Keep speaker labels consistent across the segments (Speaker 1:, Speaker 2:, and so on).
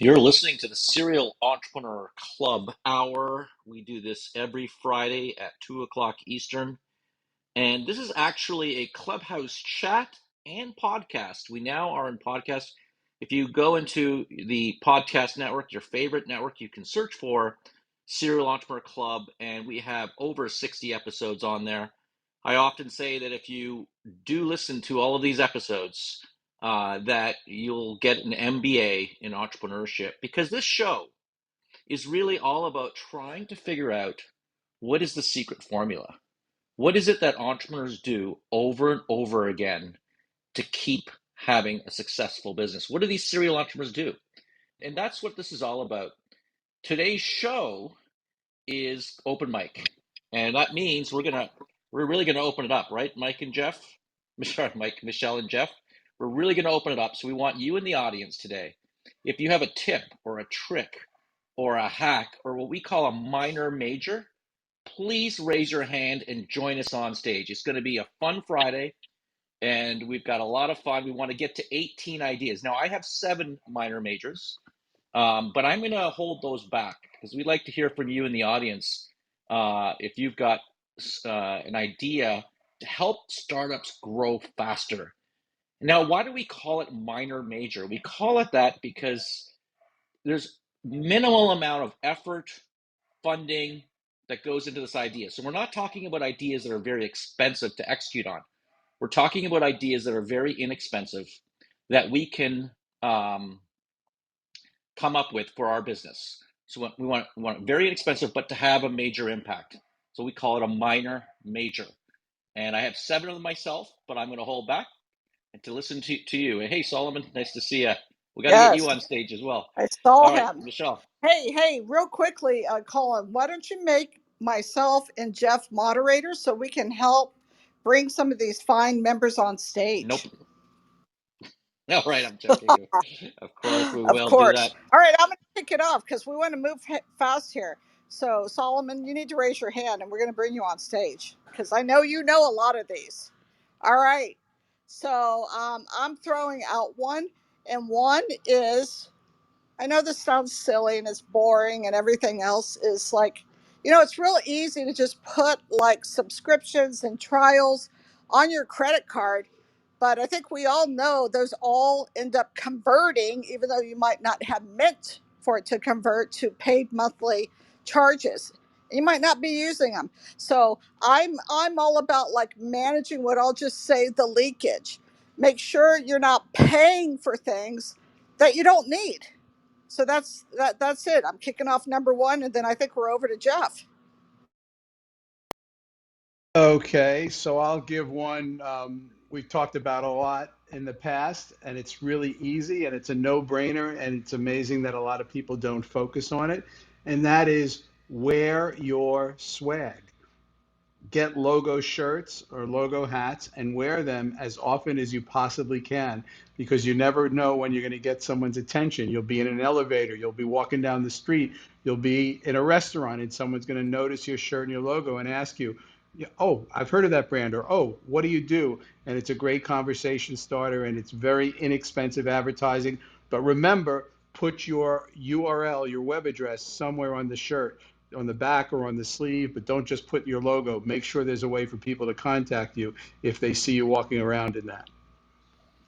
Speaker 1: You're listening to the Serial Entrepreneur Club Hour. We do this every Friday at 2 o'clock Eastern. And this is actually a Clubhouse chat and podcast. We now are in podcast. If you go into the podcast network, your favorite network, you can search for Serial Entrepreneur Club, and we have over 60 episodes on there. I often say that if you do listen to all of these episodes, that you'll get an MBA in entrepreneurship, because this show is really all about trying to figure out what is the secret formula. What is it that entrepreneurs do over and over again to keep having a successful business? What do these serial entrepreneurs do? And that's what this is all about. Today's show is open mic. And that means we're really gonna open it up, right, Mike and Jeff? Sorry, Mike, Michelle and Jeff. We're really gonna open it up. So we want you in the audience today. If you have a tip or a trick or a hack or what we call a minor major, please raise your hand and join us on stage. It's going to be a fun Friday, and we've got a lot of fun. We want to get to 18 ideas. Now, I have 7 minor majors, but I'm going to hold those back because we'd like to hear from you in the audience. If you've got an idea to help startups grow faster. Now, why do we call it minor major? We call it that because there's minimal amount of effort, funding that goes into this idea. So we're not talking about ideas that are very expensive to execute on. We're talking about ideas that are very inexpensive that we can come up with for our business. So we want very inexpensive, but to have a major impact. So we call it a minor major. And I have 7 of them myself, but I'm going to hold back and to listen to you. And hey, Solomon, nice to see you. We got to get
Speaker 2: Yes,
Speaker 1: you on stage as well.
Speaker 2: I saw
Speaker 1: All right,
Speaker 2: him.
Speaker 1: Michelle.
Speaker 2: Hey, real quickly, Colin, why don't you make myself and Jeff moderators so we can help bring some of these fine members on
Speaker 1: Nope.
Speaker 2: stage?
Speaker 1: All right, I'm joking you. Of course, we
Speaker 2: Of
Speaker 1: will do that.
Speaker 2: course. All right, I'm going to kick it off because we want to move fast here. So, Solomon, you need to raise your hand and we're going to bring you on stage because I know you know a lot of these. All right. So, I'm throwing out one, and one is, I know this sounds silly and it's boring and everything else is like, it's real easy to just put like subscriptions and trials on your credit card. But I think we all know those all end up converting, even though you might not have meant for it to convert to paid monthly charges. You might not be using them. So I'm all about like managing what I'll just say the leakage. Make sure you're not paying for things that you don't need. So that's it. I'm kicking off number one, and then I think we're over to Jeff.
Speaker 3: Okay, so I'll give one we've talked about a lot in the past, and it's really easy and it's a no-brainer, and it's amazing that a lot of people don't focus on it. And that is wear your swag. Get logo shirts or logo hats and wear them as often as you possibly can, because you never know when you're going to get someone's attention. You'll be in an elevator, you'll be walking down the street, you'll be in a restaurant, and someone's going to notice your shirt and your logo and ask you, oh, I've heard of that brand, or oh, what do you do? And it's a great conversation starter, and it's very inexpensive advertising. But remember, put your URL, your web address, somewhere on the shirt, on the back or on the sleeve, but don't just put your logo. Make sure there's a way for people to contact you if they see you walking around in that.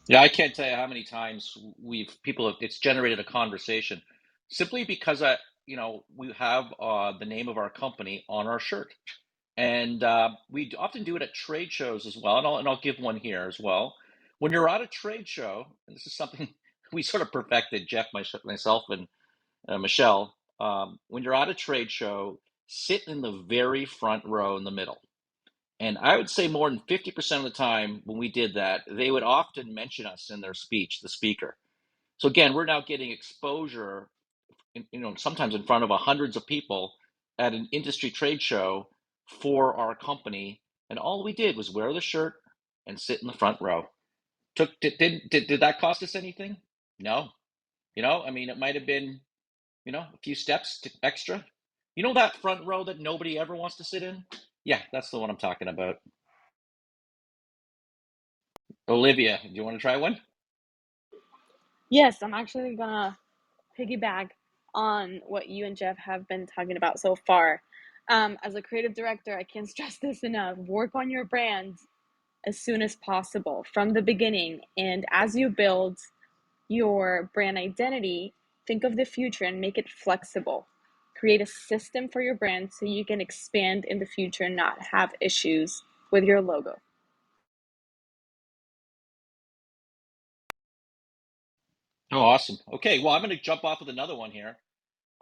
Speaker 1: Yeah, I can't tell you how many times it's generated a conversation simply because we have the name of our company on our shirt, and we often do it at trade shows as well. And I'll give one here as well. When you're at a trade show, and this is something we sort of perfected, Jeff, myself, and Michelle. When you're at a trade show, sit in the very front row in the middle. And I would say more than 50% of the time when we did that, they would often mention us in their speech, the speaker. So again, we're now getting exposure, sometimes in front of hundreds of people at an industry trade show for our company. And all we did was wear the shirt and sit in the front row. Did that cost us anything? No. I mean, it might have been, a few steps extra. That front row that nobody ever wants to sit in? Yeah, that's the one I'm talking about. Olivia, do you want to try one?
Speaker 4: Yes, I'm actually gonna piggyback on what you and Jeff have been talking about so far. As a creative director, I can't stress this enough. Work on your brand as soon as possible from the beginning. And as you build your brand identity, think of the future and make it flexible. Create a system for your brand so you can expand in the future and not have issues with your logo.
Speaker 1: Oh, awesome. Okay, well, I'm going to jump off with another one here.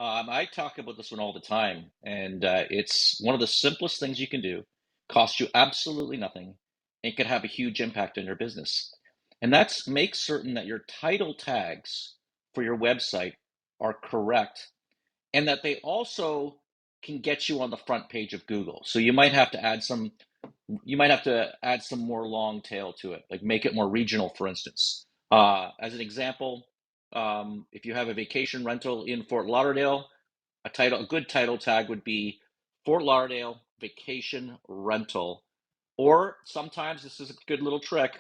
Speaker 1: I talk about this one all the time, and it's one of the simplest things you can do, cost you absolutely nothing, and can have a huge impact on your business. And that's make certain that your title tags for your website are correct and that they also can get you on the front page of Google. So you might have to add some more long tail to it, like make it more regional, for instance. As an example, if you have a vacation rental in Fort Lauderdale, a good title tag would be Fort Lauderdale vacation rental. Or sometimes this is a good little trick.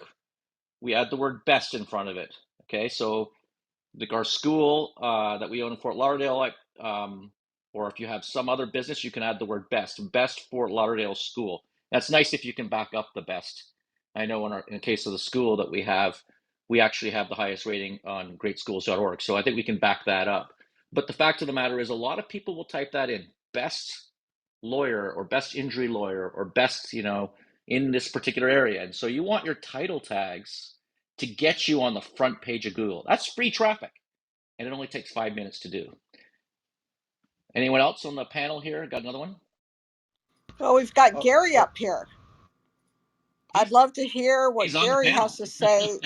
Speaker 1: We add the word best in front of it. Okay, so like our school that we own in Fort Lauderdale, or if you have some other business, you can add the word best Fort Lauderdale school. That's nice if you can back up the best. I know in the case of the school that we actually have the highest rating on greatschools.org. So I think we can back that up. But the fact of the matter is a lot of people will type that in, best lawyer or best injury lawyer or best, in this particular area. And so you want your title tags to get you on the front page of Google. That's free traffic, and it only takes 5 minutes to do. Anyone else on the panel here got another one?
Speaker 2: Well, we've got
Speaker 3: Oh,
Speaker 2: Gary
Speaker 3: oh,
Speaker 2: up here. I'd love to hear
Speaker 1: He's
Speaker 2: what
Speaker 1: on the
Speaker 2: Gary has
Speaker 1: panel.
Speaker 2: to say.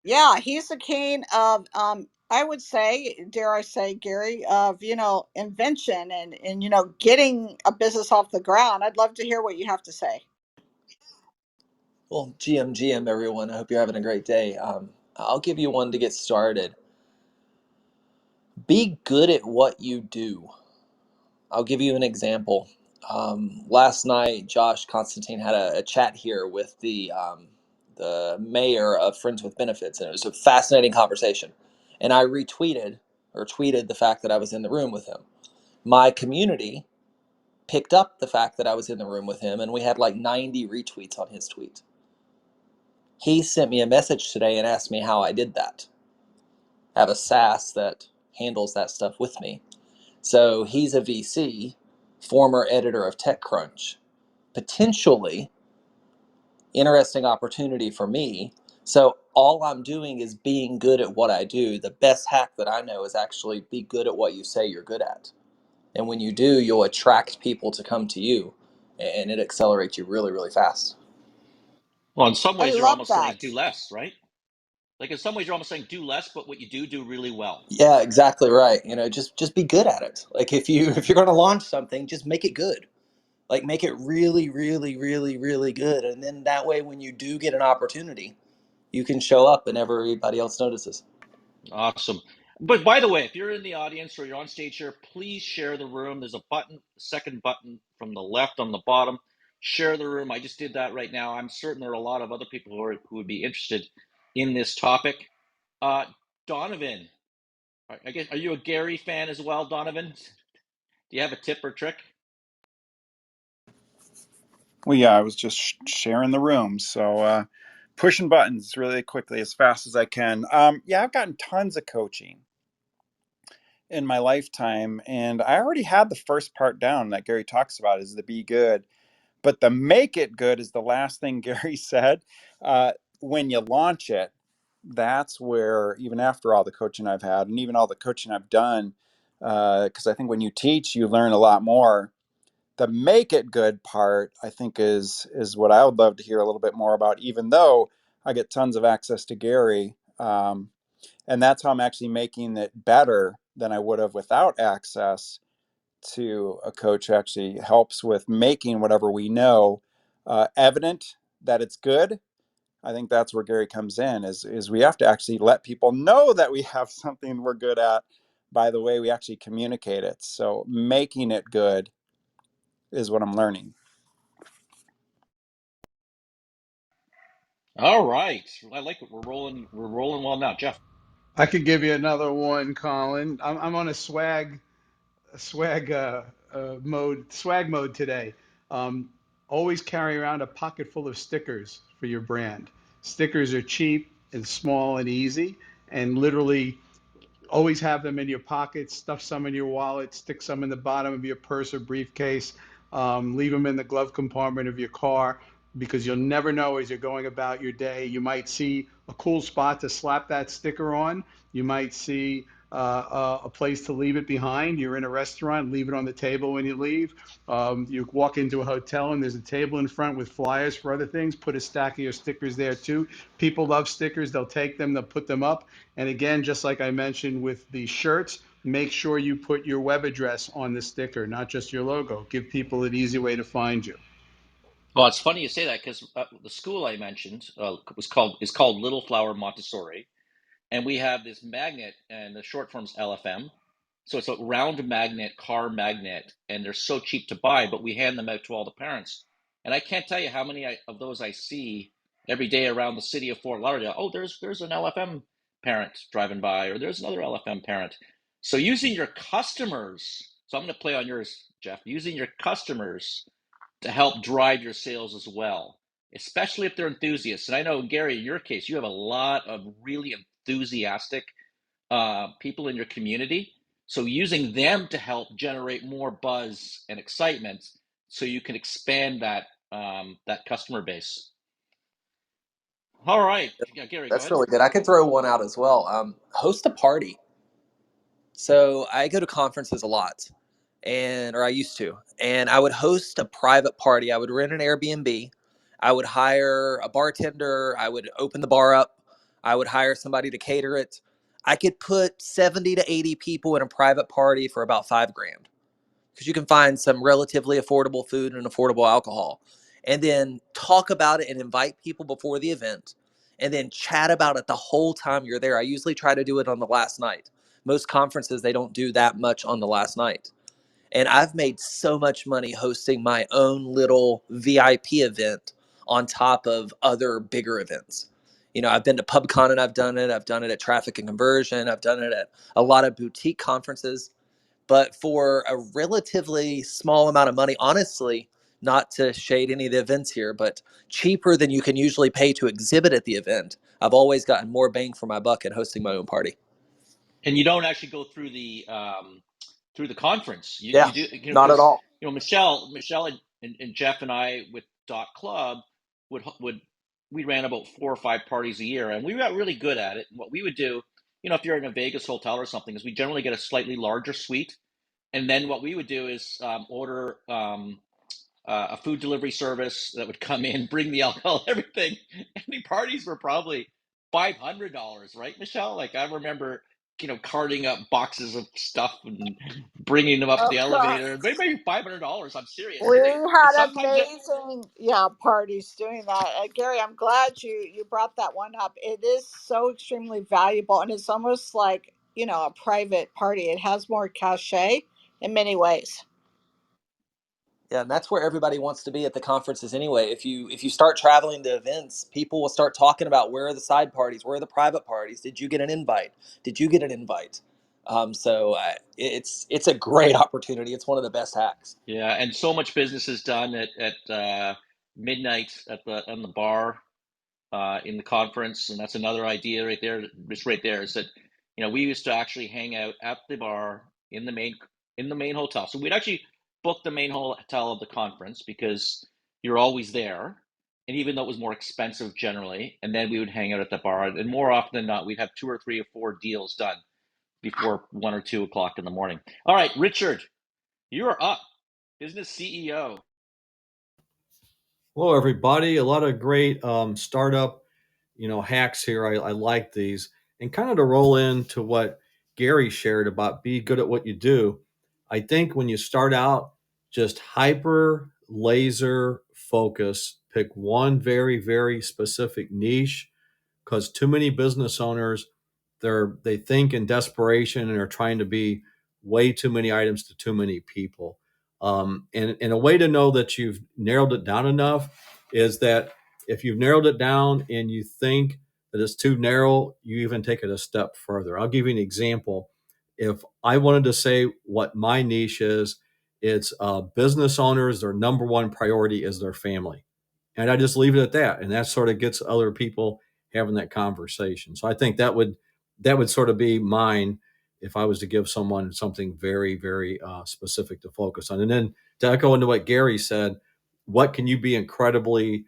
Speaker 2: Yeah, he's the king of, I would say, dare I say, Gary, of, invention and getting a business off the ground. I'd love to hear what you have to say.
Speaker 5: Well, GM, everyone. I hope you're having a great day. I'll give you one to get started. Be good at what you do. I'll give you an example. Last night, Josh Constantine had a chat here with the mayor of Friends with Benefits, and it was a fascinating conversation. And I retweeted or tweeted the fact that I was in the room with him. My community picked up the fact that I was in the room with him, and we had like 90 retweets on his tweet. He sent me a message today and asked me how I did that. I have a SaaS that handles that stuff with me. So he's a VC, former editor of TechCrunch, potentially interesting opportunity for me. So all I'm doing is being good at what I do. The best hack that I know is actually be good at what you say you're good at. And when you do, you'll attract people to come to you, and it accelerates you really, really fast.
Speaker 1: Well, in some
Speaker 2: I
Speaker 1: ways, you're
Speaker 2: love
Speaker 1: almost saying
Speaker 2: that.
Speaker 1: do less, right? Like in some ways, you're almost saying do less, but what you do really well.
Speaker 5: Yeah, exactly right. Just be good at it. Like if you're going to launch something, just make it good. Like make it really, really, really, really good. And then that way when you do get an opportunity, you can show up and everybody else notices.
Speaker 1: Awesome. But by the way, if you're in the audience or you're on stage here, please share the room. There's a button, the second button from the left on the bottom. Share the room. I just did that right now. I'm certain there are a lot of other people who would be interested in this topic. Uh, Donovan, I guess, are you a Gary fan as well, Donovan? Do you have a tip or trick?
Speaker 6: Well, yeah, I was just sharing the room. So pushing buttons really quickly as fast as I can. Yeah, I've gotten tons of coaching in my lifetime, and I already had the first part down that Gary talks about is the be good. But the make it good is the last thing Gary said. When you launch it, that's where, even after all the coaching I've had and even all the coaching I've done, because I think when you teach, you learn a lot more. The make it good part, I think, is what I would love to hear a little bit more about, even though I get tons of access to Gary. And that's how I'm actually making it better than I would have without access to a coach who actually helps with making whatever we know evident that it's good. I think that's where Gary comes in is we have to actually let people know that we have something we're good at by the way we actually communicate it. So making it good is what I'm learning.
Speaker 1: All right. I like it. We're rolling well now. Jeff.
Speaker 3: I could give you another one, Colin. I'm on a swag mode today. Um, Always carry around a pocket full of stickers for your brand. Stickers are cheap and small and easy, and literally always have them in your pocket, stuff some in your wallet, stick some in the bottom of your purse or briefcase, leave them in the glove compartment of your car, because you'll never know as you're going about your day. You might see a cool spot to slap that sticker on. You might see a place to leave it behind. You're in a restaurant, leave it on the table when you leave. You walk into a hotel and there's a table in front with flyers for other things. Put a stack of your stickers there too. People love stickers. They'll take them, they'll put them up. And again, just like I mentioned with the shirts, make sure you put your web address on the sticker, not just your logo. Give people an easy way to find you.
Speaker 1: Well, it's funny you say that because the school I mentioned is called Little Flower Montessori, and we have this magnet, and the short form's LFM. So it's a round magnet, car magnet, and they're so cheap to buy, but we hand them out to all the parents. And I can't tell you how many of those I see every day around the city of Fort Lauderdale. Oh, there's an LFM parent driving by, or there's another LFM parent. So using your customers, so I'm going to play on yours, Jeff, using your customers to help drive your sales as well, especially if they're enthusiasts. And I know, Gary, in your case, you have a lot of really enthusiastic people in your community. So using them to help generate more buzz and excitement, so you can expand that customer base. All right, yeah, Gary, go
Speaker 5: That's
Speaker 1: ahead.
Speaker 5: really good. I could throw one out as well. Host a party. So I go to conferences a lot, and or I used to, and I would host a private party. I would rent an Airbnb. I would hire a bartender. I would open the bar up. I would hire somebody to cater it. I could put 70 to 80 people in a private party for about 5 grand, because you can find some relatively affordable food and affordable alcohol, and then talk about it and invite people before the event, and then chat about it the whole time you're there. I usually try to do it on the last night. Most conferences, they don't do that much on the last night. And I've made so much money hosting my own little VIP event on top of other bigger events. I've been to PubCon and I've done it. I've done it at Traffic and Conversion. I've done it at a lot of boutique conferences. But for a relatively small amount of money, honestly, not to shade any of the events here, but cheaper than you can usually pay to exhibit at the event, I've always gotten more bang for my buck at hosting my own party.
Speaker 1: And you don't actually go through the conference.
Speaker 5: Yeah,
Speaker 1: You do,
Speaker 5: not at
Speaker 1: because
Speaker 5: all.
Speaker 1: Michelle and Jeff and I with Dot Club would we ran about 4 or 5 parties a year, and we got really good at it. And what we would do, if you're in a Vegas hotel or something, is we generally get a slightly larger suite, and then what we would do is order a food delivery service that would come in, bring the alcohol, everything. And the parties were probably $500, right, Michelle? Like I remember, carting up boxes of stuff and bringing them up
Speaker 2: Oh
Speaker 1: the
Speaker 2: God.
Speaker 1: elevator. Maybe $500. I'm serious.
Speaker 2: We
Speaker 1: And
Speaker 2: had
Speaker 1: sometimes it.
Speaker 2: amazing, yeah, parties doing that. Gary, I'm glad you brought that one up. It is so extremely valuable, and it's almost like a private party. It has more cachet in many ways.
Speaker 5: Yeah, and that's where everybody wants to be at the conferences anyway. If you start traveling to events, people will start talking about, where are the side parties, where are the private parties? Did you get an invite? Did you get an invite? It's a great opportunity. It's one of the best hacks.
Speaker 1: Yeah, and so much business is done at midnight on the bar in the conference, and that's another idea right there. Just right there is that we used to actually hang out at the bar in the main hotel. So we'd actually book the main hotel of the conference because you're always there, and even though it was more expensive generally, and then we would hang out at the bar, and more often than not, we'd have 2 or 3 or 4 deals done before 1 or 2 o'clock in the morning. All right, Richard, you are up, business CEO.
Speaker 7: Hello, everybody. A lot of great startup, hacks here. I like these. And kind of to roll into what Gary shared about be good at what you do. I think when you start out, just hyper laser focus, pick one very, very specific niche, because too many business owners, they think in desperation and are trying to be way too many items to too many people. And a way to know that you've narrowed it down enough is that if you've narrowed it down and you think that it's too narrow, you even take it a step further. I'll give you an example. If I wanted to say what my niche is, it's business owners, their number one priority is their family. And I just leave it at that. And that sort of gets other people having that conversation. So I think that would sort of be mine if I was to give someone something very, very specific to focus on. And then to echo into what Gary said, what can you be incredibly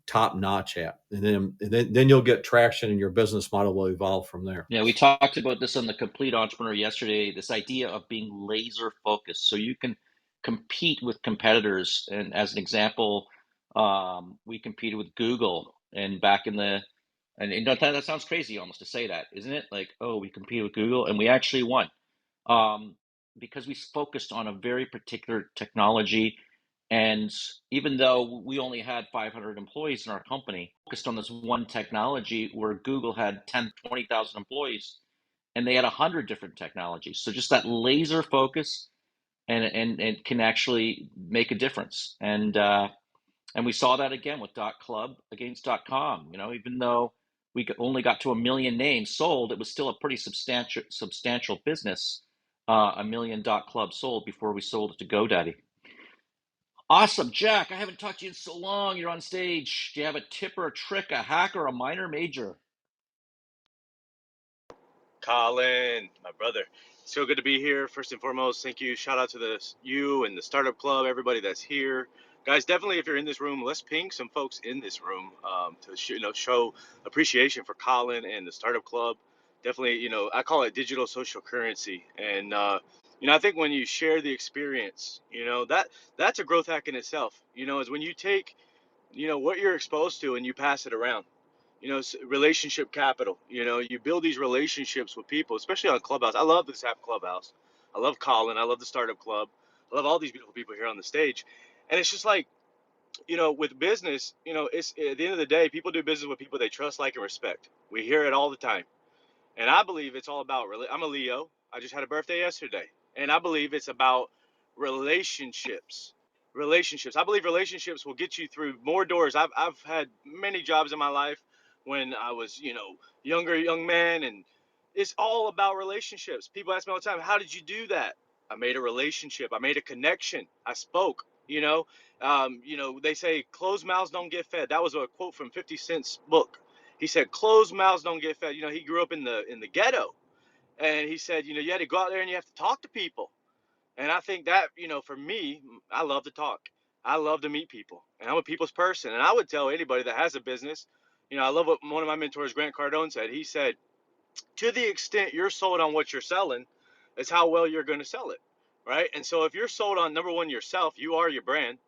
Speaker 7: top notch at? And then you'll get traction and your business model will evolve from there.
Speaker 1: Yeah, we talked about this on the Complete Entrepreneur yesterday, this idea of being laser focused so you can compete with competitors. And as an example, we competed with Google and back in the, and that sounds crazy almost to say that, isn't it? Like, oh, we competed with Google and we actually won because we focused on a very particular technology. And even though we only had 500 employees in our company, focused on this one technology where Google had 10, 20,000 employees and they had 100 different technologies. So just that laser focus and can actually make a difference. And we saw that again with .club against .com. You know, even though we only got to 1 million names sold, it was still a pretty substantial business. 1 million .club sold before we sold it to GoDaddy. Awesome, Jack. I haven't talked to you in so long. You're on stage. Do you have a tip or a trick, a hack or a minor major?
Speaker 8: Colin, my brother. So good to be here. First and foremost, thank you. Shout out to you and the Startup Club, everybody that's here. Guys, definitely if you're in this room, let's ping some folks in this room to show appreciation for Colin and the Startup Club. Definitely, I call it digital social currency. And I think when you share the experience, that's a growth hack in itself. Is when you take, what you're exposed to and you pass it around. Relationship capital. You build these relationships with people, especially on Clubhouse. I love this app, Clubhouse. I love Colin. I love the Startup Club. I love all these beautiful people here on the stage. And it's just like, with business, it's at the end of the day, people do business with people they trust, like, and respect. We hear it all the time. And I believe it's all about, I'm a Leo. I just had a birthday yesterday. And I believe it's about relationships. Relationships. I believe relationships will get you through more doors. I've had many jobs in my life when I was, young man. And it's all about relationships. People ask me all the time, how did you do that? I made a relationship. I made a connection. I spoke, they say closed mouths don't get fed. That was a quote from 50 Cent's book. He said, "Closed mouths don't get fed." He grew up in the ghetto, and he said, you had to go out there and you have to talk to people. And I think that, for me, I love to talk. I love to meet people, and I'm a people's person. And I would tell anybody that has a business, I love what one of my mentors, Grant Cardone, said. He said, to the extent you're sold on what you're selling, is how well you're going to sell it, right? And so if you're sold on, number one, yourself, you are your brand.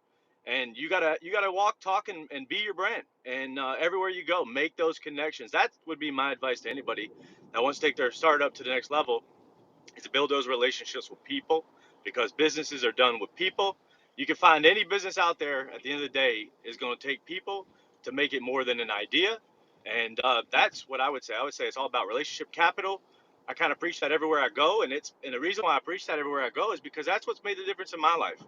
Speaker 8: And you gotta walk, talk, and be your brand. And everywhere you go, make those connections. That would be my advice to anybody that wants to take their startup to the next level, is to build those relationships with people, because businesses are done with people. You can find any business out there, at the end of the day, is going to take people to make it more than an idea. And that's what I would say. I would say it's all about relationship capital. I kind of preach that everywhere I go, and the reason why I preach that everywhere I go is because that's what's made the difference in my life.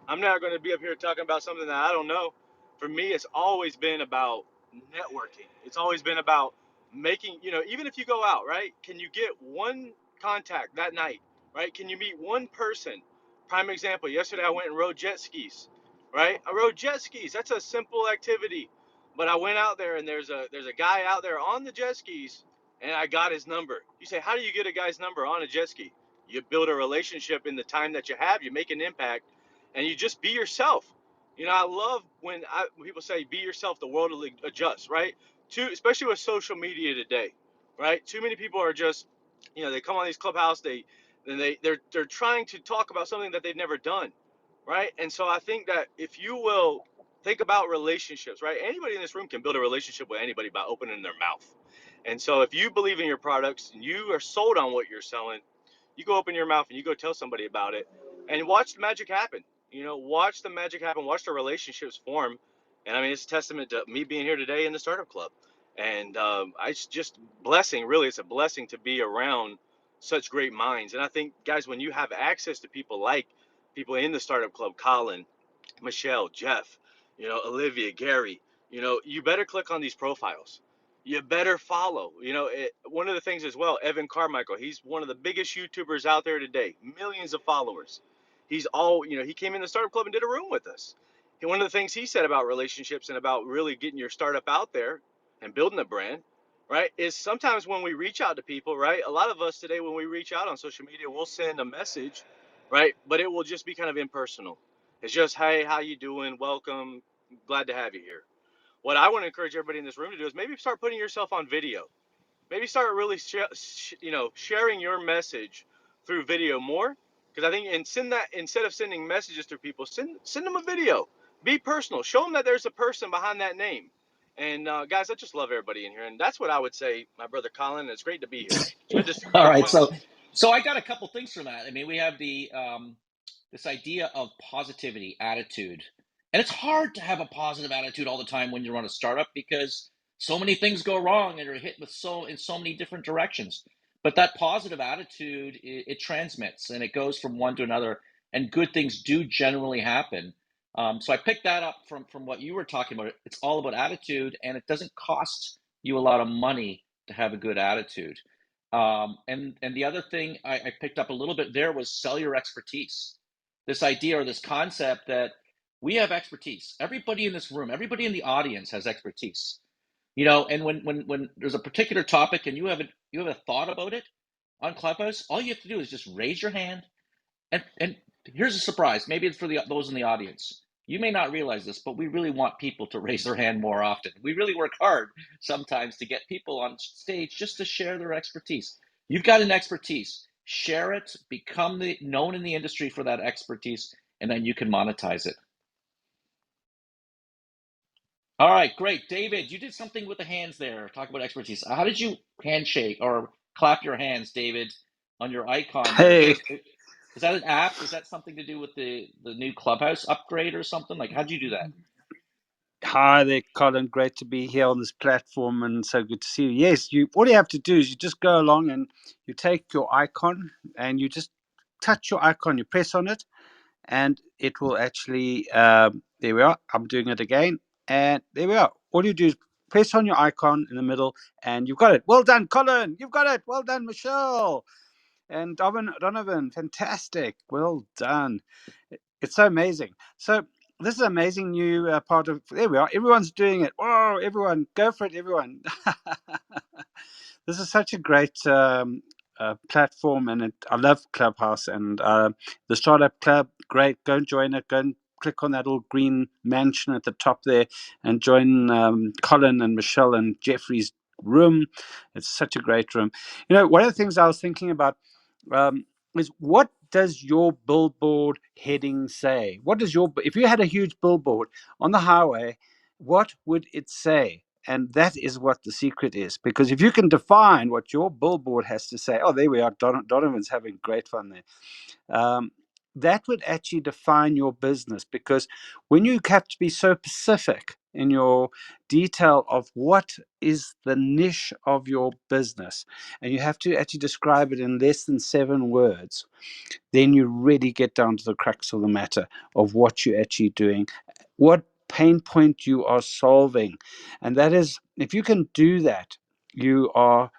Speaker 8: I'm not going to be up here talking about something that I don't know. For me, it's always been about networking. It's always been about making, even if you go out, right? Can you get one contact that night, right? Can you meet one person? Prime example, yesterday I went and rode jet skis, right? I rode jet skis. That's a simple activity. But I went out there and there's a guy out there on the jet skis, and I got his number. You say, how do you get a guy's number on a jet ski? You build a relationship in the time that you have, you make an impact, and you just be yourself. I love when people say be yourself, the world will adjust, right? Especially with social media today, right? Too many people are just, they come on these Clubhouse, they're trying to talk about something that they've never done, right? And so I think that if you will think about relationships, right? Anybody in this room can build a relationship with anybody by opening their mouth. And so if you believe in your products and you are sold on what you're selling, you go open your mouth and you go tell somebody about it, and watch the magic happen. Watch the magic happen. Watch the relationships form. And I mean, it's a testament to me being here today in the Startup Club. And it's just blessing. Really, it's a blessing to be around such great minds. And I think, guys, when you have access to people like people in the Startup Club, Colin, Michelle, Jeff, Olivia, Gary, you better click on these profiles. you better follow. One of the things as well, Evan Carmichael, he's one of the biggest YouTubers out there today, millions of followers. He came in the startup club and did a room with us. And one of the things he said about relationships and about really getting your startup out there and building a brand, right, is sometimes when we reach out to people, right, a lot of us today, when we reach out on social media, we'll send a message, right, but it will just be kind of impersonal. It's just, hey, how you doing? Welcome. Glad to have you here. What I want to encourage everybody in this room to do is maybe start putting yourself on video. Maybe start really, sharing your message through video more. Because I think, and send that instead of sending messages through people, send them a video. Be personal. Show them that there's a person behind that name. And guys, I just love everybody in here, and that's what I would say, my brother Colin. It's great to be here. It's
Speaker 1: All
Speaker 8: good to
Speaker 1: right,
Speaker 8: finally see
Speaker 1: so I got a couple things from that. I mean, we have the this idea of positivity, attitude, and it's hard to have a positive attitude all the time when you run a startup because so many things go wrong and you're hit with in so many different directions. But that positive attitude, it transmits and it goes from one to another, and good things do generally happen. So I picked that up from what you were talking about. It's all about attitude, and it doesn't cost you a lot of money to have a good attitude. And the other thing I picked up a little bit there was sell your expertise. This idea or this concept that we have expertise. Everybody in this room, everybody in the audience has expertise. And when there's a particular topic and you have a thought about it on Clubhouse, all you have to do is just raise your hand. And here's a surprise. Maybe it's for those in the audience. You may not realize this, but we really want people to raise their hand more often. We really work hard sometimes to get people on stage just to share their expertise. You've got an expertise. Share it, become known in the industry for that expertise, and then you can monetize it. All right, great. David, you did something with the hands there. Talk about expertise. How did you handshake or clap your hands, David, on your icon there?
Speaker 9: Hey,
Speaker 1: Is that an app? Is that something to do with the new Clubhouse upgrade or something? Like, how'd you do that?
Speaker 9: hi there, Colin. Great to be here on this platform, and so good to see you. Yes, all you have to do is you just go along and you take your icon and you just touch your icon. You press on it, and it will actually. There we are. I'm doing it again, and there we are. All you do is press on your icon in the middle, and you've got it. Well done, Colin. You've got it. Well done, Michelle and Donovan. Fantastic. Well done. It's so amazing. So this is an amazing new part of. There we are. Everyone's doing it. Oh, everyone, go for it, everyone. This is such a great platform, and I love Clubhouse and the Startup Club. Great, go and join it. Go and click on that little green mansion at the top there, and join Colin and Michelle and Jeffrey's room. It's such a great room. One of the things I was thinking about is, what does your billboard heading say? If you had a huge billboard on the highway, what would it say? And that is what the secret is. Because if you can define what your billboard has to say, oh, there we are. Donovan's having great fun there. That would actually define your business, because when you have to be so specific in your detail of what is the niche of your business, and you have to actually describe it in less than 7 words, then you really get down to the crux of the matter of what you're actually doing, what pain point you are solving. And that is, if you can do that, you are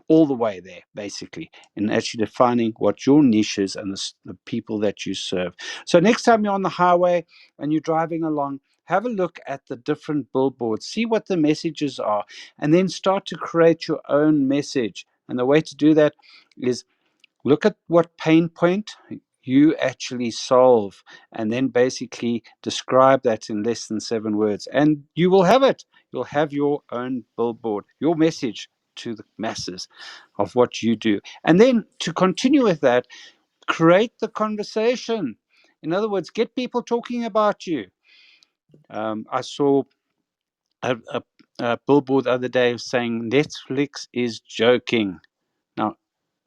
Speaker 9: all the way there, basically, in actually defining what your niche is and the people that you serve. So next time you're on the highway and you're driving along, have a look at the different billboards, see what the messages are, and then start to create your own message. And the way to do that is look at what pain point you actually solve, and then basically describe that in less than 7 words, and you will have it. You'll have your own billboard, your message to the masses of what you do. And then to continue with that, create the conversation. In other words, get people talking about you. I saw a billboard the other day saying Netflix is joking. Now,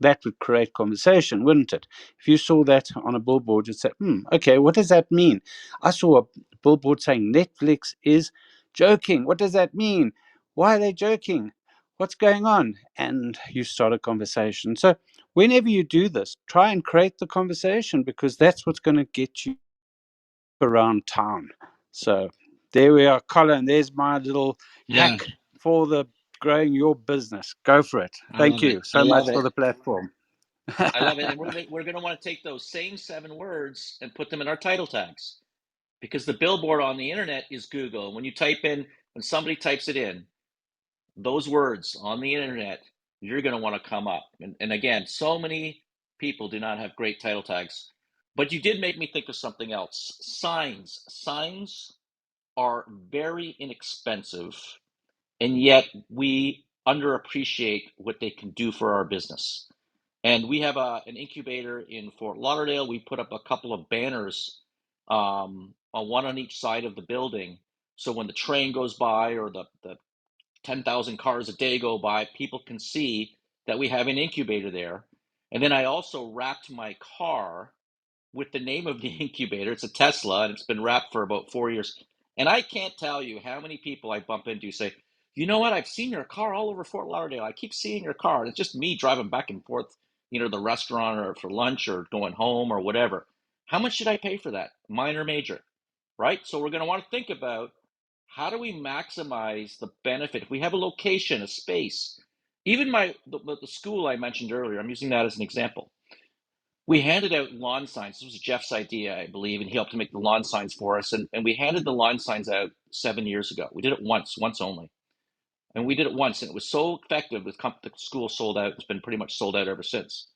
Speaker 9: that would create conversation, wouldn't it? If you saw that on a billboard, you'd say, okay, what does that mean? I saw a billboard saying Netflix is joking. What does that mean? Why are they joking? What's going on? And you start a conversation. So whenever you do this, try and create the conversation, because that's what's going to get you around town. So there we are, Colin. There's my little
Speaker 1: Yeah.
Speaker 9: hack for the growing your business. Go for it.
Speaker 1: I
Speaker 9: Thank
Speaker 1: love it.
Speaker 9: you
Speaker 1: I
Speaker 9: so
Speaker 1: love
Speaker 9: much for
Speaker 1: it.
Speaker 9: the platform.
Speaker 1: I love it. And we're gonna want to take those same 7 words and put them in our title tags, because the billboard on the internet is Google. When somebody types it in, those words on the internet, you're going to want to come up. And again, so many people do not have great title tags. But you did make me think of something else. Signs. Signs are very inexpensive, and yet we underappreciate what they can do for our business. And we have an incubator in Fort Lauderdale. We put up a couple of banners, one on each side of the building. So when the train goes by, or the 10,000 cars a day go by, people can see that we have an incubator there. And then I also wrapped my car with the name of the incubator. It's a Tesla, and it's been wrapped for about 4 years. And I can't tell you how many people I bump into say, you know what? I've seen your car all over Fort Lauderdale. I keep seeing your car. And it's just me driving back and forth, to the restaurant or for lunch or going home or whatever. How much should I pay for that? Minor, major, right? So we're going to want to think about, how do we maximize the benefit? If we have a location, a space, even the school I mentioned earlier, I'm using that as an example. We handed out lawn signs. This was Jeff's idea, I believe, and he helped to make the lawn signs for us. And we handed the lawn signs out 7 years ago. We did it once only. And we did it once, and it was so effective. The school sold out. It's been pretty much sold out ever since.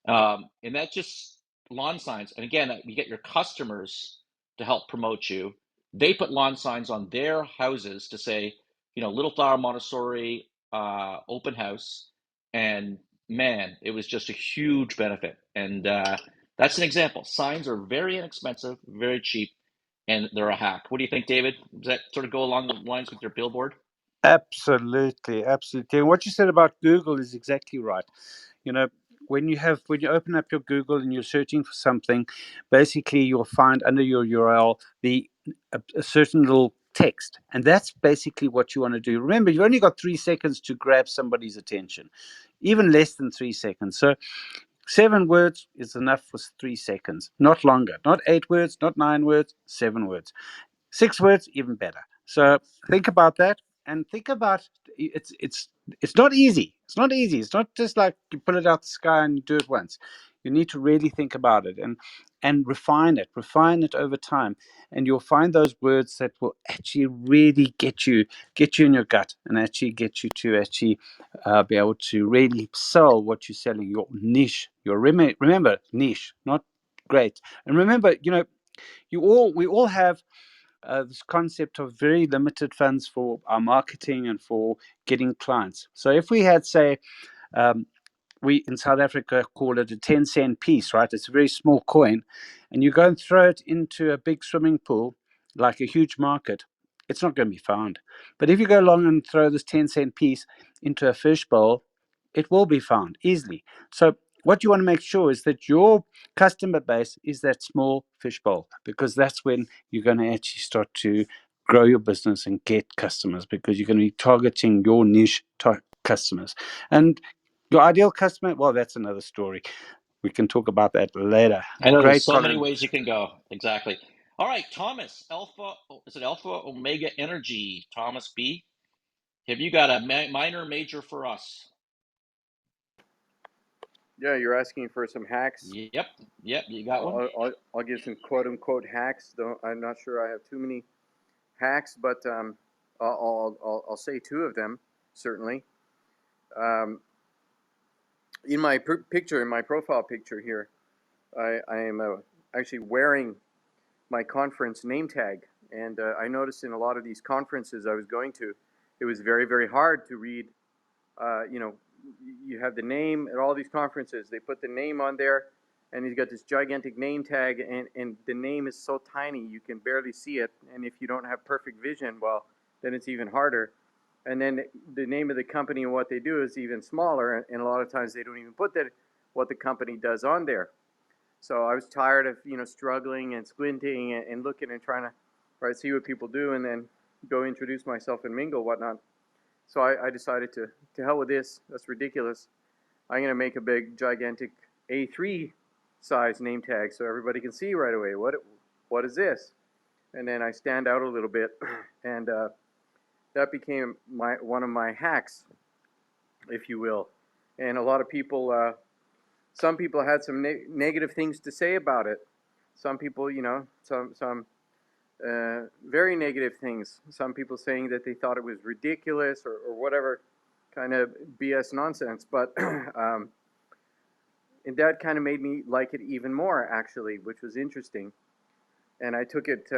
Speaker 1: And that just lawn signs. And again, you get your customers to help promote you. They put lawn signs on their houses to say, Little Flower Montessori open house. And man, it was just a huge benefit. And that's an example. Signs are very inexpensive, very cheap, and they're a hack. What do you think, David? Does that sort of go along the lines with your billboard?
Speaker 9: Absolutely, absolutely. And what you said about Google is exactly right. You know, when you open up your Google and you're searching for something, basically you'll find under your URL a certain little text, and that's basically what you want to do. Remember, you've only got 3 seconds to grab somebody's attention, even less than 3 seconds. So 7 words is enough for 3 seconds, not longer, not 8 words, not 9 words, 7 words. 6 words, even better. So think about that, and think about it's not easy. It's not easy. It's not just like you pull it out the sky and you do it once. You need to really think about it and refine it over time, and you'll find those words that will actually really get you in your gut, and actually get you to actually be able to really sell what you're selling, your niche. Remember niche, not great. And remember, we all have this concept of very limited funds for our marketing and for getting clients. So if we had, say, um, we in South Africa call it a 10-cent piece, right? It's a very small coin, and you go and throw it into a big swimming pool, like a huge market, it's not going to be found. But if you go along and throw this 10-cent piece into a fish bowl, it will be found easily. So what you want to make sure is that your customer base is that small fish bowl, because that's when you're going to actually start to grow your business and get customers, because you're going to be targeting your niche customers. And your ideal customer, well, that's another story. We can talk about that later.
Speaker 1: I know there's
Speaker 9: Great,
Speaker 1: so many
Speaker 9: Colin.
Speaker 1: ways you can go. Exactly. All right, Thomas, is it Alpha Omega Energy? Thomas B. Have you got a minor major for us?
Speaker 10: Yeah, you're asking for some hacks.
Speaker 1: Yep, you got one?
Speaker 10: I'll give some quote unquote hacks. I'm not sure I have too many hacks, but I'll say two of them certainly. Um, in my picture, in my profile picture here, I am actually wearing my conference name tag, and I noticed in a lot of these conferences I was going to, it was very, very hard to read. You know, you have the name at all these conferences. They put the name on there, and he's got this gigantic name tag, and the name is so tiny you can barely see it. And if you don't have perfect vision, well, then it's even harder. And then the name of the company and what they do is even smaller, and a lot of times they don't even put what the company does on there. So I was tired of struggling and squinting and looking and trying to see what people do, and then go introduce myself and mingle whatnot. So I decided to hell with this. That's ridiculous. I'm going to make a big, gigantic A3 size name tag so everybody can see right away what is this. And then I stand out a little bit, and that became one of my hacks, if you will. And a lot of people, some people had some negative things to say about it. Some people, some very negative things. Some people saying that they thought it was ridiculous or whatever kind of BS nonsense. But and that kind of made me like it even more, actually, which was interesting. And I took it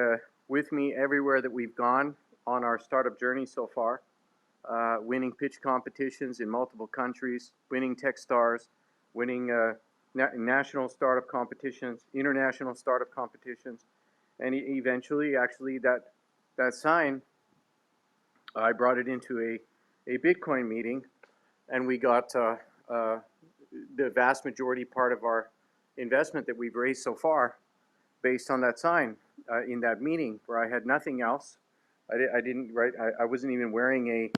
Speaker 10: with me everywhere that we've gone on our startup journey so far, winning pitch competitions in multiple countries, winning Techstars, winning national startup competitions, international startup competitions, and eventually, actually, that sign, I brought it into a Bitcoin meeting, and we got the vast majority part of our investment that we've raised so far based on that sign in that meeting, where I had nothing else. I didn't write. I wasn't even wearing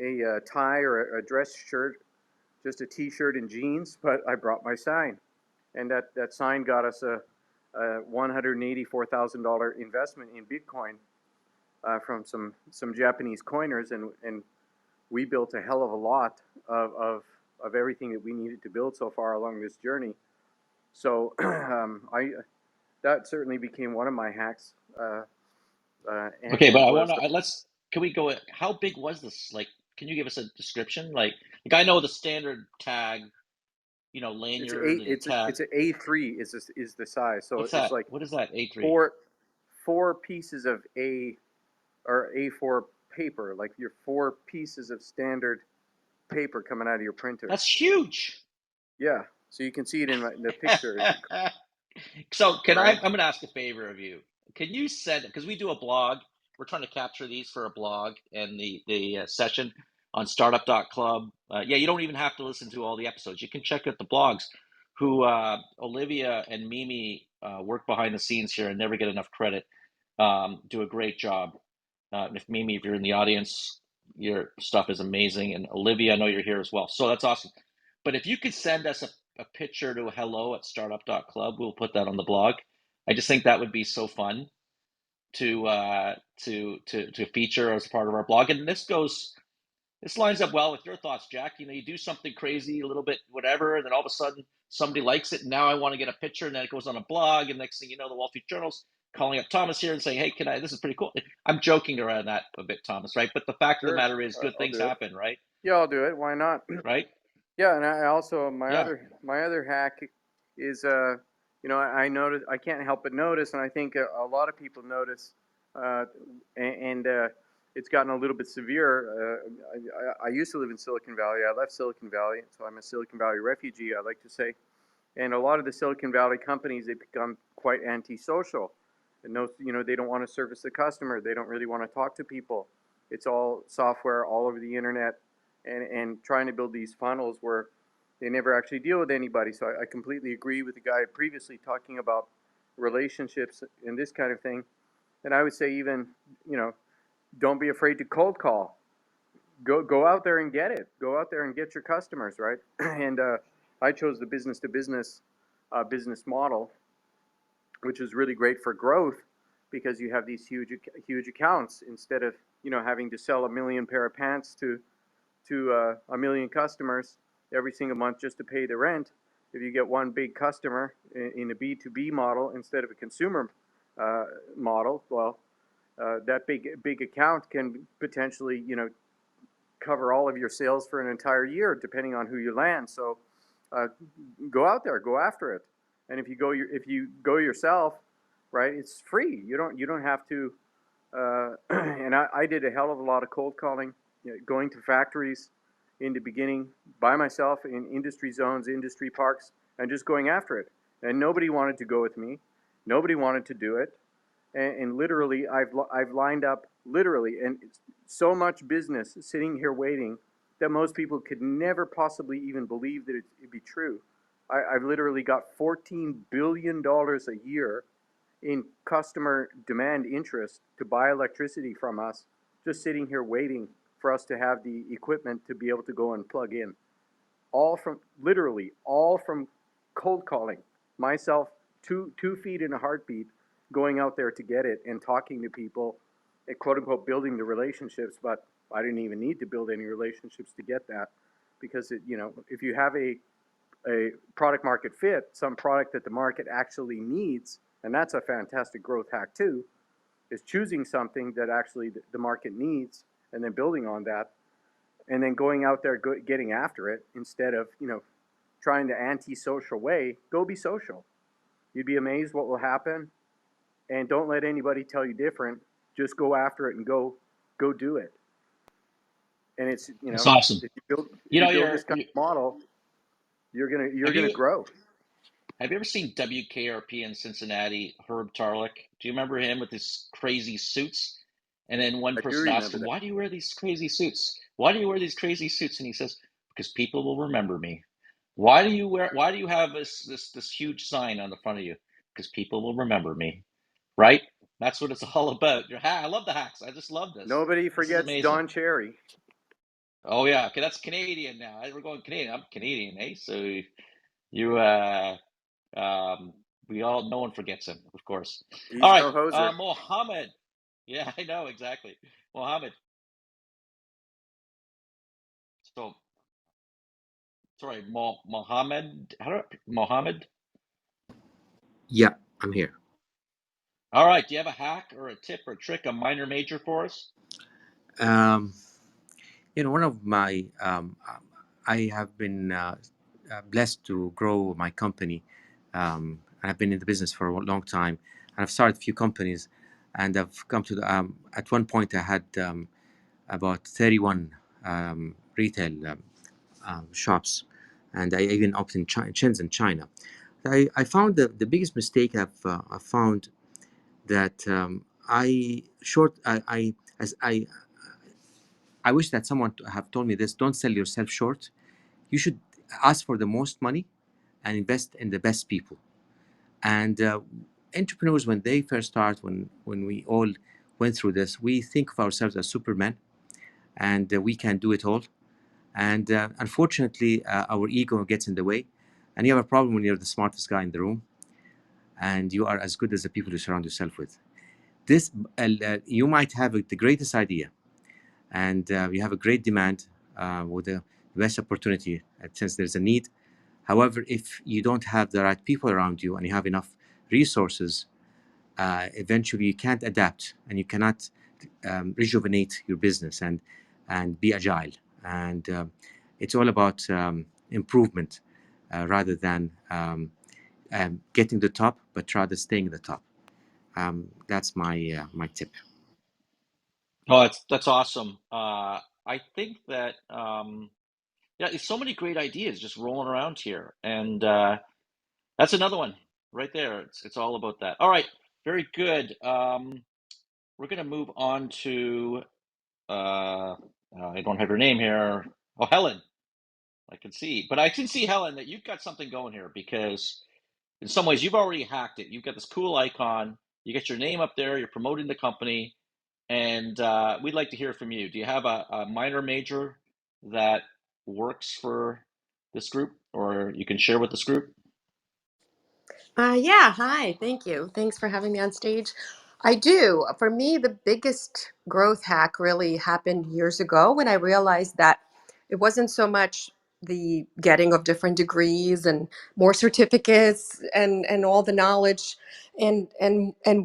Speaker 10: a tie or a dress shirt, just a T-shirt and jeans. But I brought my sign, and that sign got us a $184,000 investment in Bitcoin from some Japanese coiners, and we built a hell of a lot of everything that we needed to build so far along this journey. So that certainly became one of my hacks.
Speaker 1: Okay, but
Speaker 10: And
Speaker 1: I
Speaker 10: was
Speaker 1: want to let's can we go? How big was this? Like, can you give us a description? Like I know the standard tag, lanyard and a tag.
Speaker 10: it's an A3 is the size. So
Speaker 1: What's
Speaker 10: it's
Speaker 1: that?
Speaker 10: like
Speaker 1: What is that? A3.
Speaker 10: four pieces of A4 paper, like your 4 pieces of standard paper coming out of your printer.
Speaker 1: That's huge.
Speaker 10: Yeah, so you can see it in the picture,
Speaker 1: So I'm
Speaker 10: right?
Speaker 1: going to ask a favor of you. Can you send, because we do a blog, we're trying to capture these for a blog and the session on startup.club. Yeah, you don't even have to listen to all the episodes. You can check out the blogs who Olivia and Mimi work behind the scenes here and never get enough credit. Do a great job. If Mimi, if you're in the audience, your stuff is amazing. And Olivia, I know you're here as well. So that's awesome. But if you could send us a picture to hello at startup.club, we'll put that on the blog. I just think that would be so fun to feature as part of our blog. And this lines up well with your thoughts, Jack. You do something crazy, a little bit whatever, and then all of a sudden somebody likes it, and now I want to get a picture, and then it goes on a blog, and next thing you know, the Wall Street Journal's calling up Thomas here and saying, "Hey, this is pretty cool." I'm joking around that a bit, Thomas, right? But the fact of the
Speaker 10: Sure,
Speaker 1: matter is, good
Speaker 10: I'll
Speaker 1: things
Speaker 10: do it.
Speaker 1: happen, right?
Speaker 10: Yeah, I'll do it. Why not?
Speaker 1: Right?
Speaker 10: Yeah, and I also
Speaker 1: Yeah.
Speaker 10: my other hack is I notice, I can't help but notice, and I think a lot of people notice, and it's gotten a little bit severe. I used to live in Silicon Valley. I left Silicon Valley, so I'm a Silicon Valley refugee, I like to say. And a lot of the Silicon Valley companies, they become quite antisocial. And they don't want to service the customer. They don't really want to talk to people. It's all software all over the internet, and trying to build these funnels where they never actually deal with anybody. So I completely agree with the guy previously talking about relationships and this kind of thing. And I would say even, don't be afraid to cold call. Go out there and get it. Go out there and get your customers, right? And I chose the business to business business model, which is really great for growth because you have these huge accounts instead of having to sell a million pair of pants to a million customers every single month just to pay the rent. If you get one big customer in a B2B model instead of a consumer model, well, that big account can potentially cover all of your sales for an entire year, depending on who you land. So go out there, go after it. And if you go yourself, right, it's free. You don't have to. And I did a hell of a lot of cold calling, going to factories in the beginning by myself in industry zones, industry parks, and just going after it. And nobody wanted to go with me. Nobody wanted to do it. And literally, I've lined up literally, and so much business sitting here waiting that most people could never possibly even believe that it'd be true. I've literally got $14 billion a year in customer demand interest to buy electricity from us, just sitting here waiting for us to have the equipment to be able to go and plug in. All from cold calling myself, 2 feet in a heartbeat, going out there to get it and talking to people, and quote unquote building the relationships. But I didn't even need to build any relationships to get that, because if you have a product market fit, some product that the market actually needs, and that's a fantastic growth hack too, is choosing something that actually the market needs and then building on that, and then going out there getting after it instead of trying the anti-social way. Go be social. You'd be amazed what will happen, and don't let anybody tell you different. Just go after it and go do it. And it's
Speaker 1: That's awesome.
Speaker 10: if you build
Speaker 1: You know,
Speaker 10: this kind of model, you're
Speaker 1: have
Speaker 10: gonna
Speaker 1: you
Speaker 10: grow.
Speaker 1: have you ever seen WKRP in Cincinnati, Herb Tarlick? Do you remember him with his crazy suits? And then one
Speaker 10: I do
Speaker 1: person asked
Speaker 10: remember
Speaker 1: him,
Speaker 10: that.
Speaker 1: "Why do you wear these crazy suits? Why do you wear these crazy suits?" And he says, "Because people will remember me." Why do you have this huge sign on the front of you? Because people will remember me, right? That's what it's all about. I love the hacks. I just love this.
Speaker 10: Nobody
Speaker 1: This is
Speaker 10: forgets
Speaker 1: amazing.
Speaker 10: Don Cherry.
Speaker 1: Oh yeah, okay, that's Canadian now. We're going Canadian. I'm Canadian, eh? So you um no one forgets him, of course. All
Speaker 10: He's
Speaker 1: right,
Speaker 10: no hoser.
Speaker 1: Mohammed. Yeah, I know exactly. Mohammed. So sorry, Mohammed. Mohammed?
Speaker 11: Yeah, I'm here.
Speaker 1: All right, do you have a hack or a tip or a trick, a minor major for us?
Speaker 11: Um, one of my, I have been blessed to grow my company. And I've been in the business for a long time. And I've started a few companies, and I've come to at one point I had about 31 retail shops, and I even opened in Shenzhen, China. I found the biggest mistake I've found that as I wish that someone to have told me this. Don't sell yourself short. You should ask for the most money and invest in the best people. And entrepreneurs, when they first start, when we all went through this, we think of ourselves as supermen, and we can do it all. And unfortunately, our ego gets in the way, and you have a problem when you're the smartest guy in the room, and you are as good as the people you surround yourself with. This you might have the greatest idea, and you have a great demand with the best opportunity since there's a need. However, if you don't have the right people around you and you have enough resources, eventually you can't adapt and you cannot rejuvenate your business and be agile. And it's all about improvement rather than getting the top, but rather staying at the top. That's my tip.
Speaker 1: Oh, that's awesome. I think that yeah, there's so many great ideas just rolling around here, and that's another one right there. It's all about that. All right, very good. We're gonna move on to I don't have her name here. Oh, Helen. I can see, but I can see, Helen, that you've got something going here because in some ways you've already hacked it. You've got this cool icon. You get your name up there. You're promoting the company, and we'd like to hear from you. Do you have a minor major that works for this group, or you can share with this group?
Speaker 12: Yeah, hi. Thank you. Thanks for having me on stage. I do. For me, the biggest growth hack really happened years ago when I realized that it wasn't so much the getting of different degrees and more certificates and all the knowledge and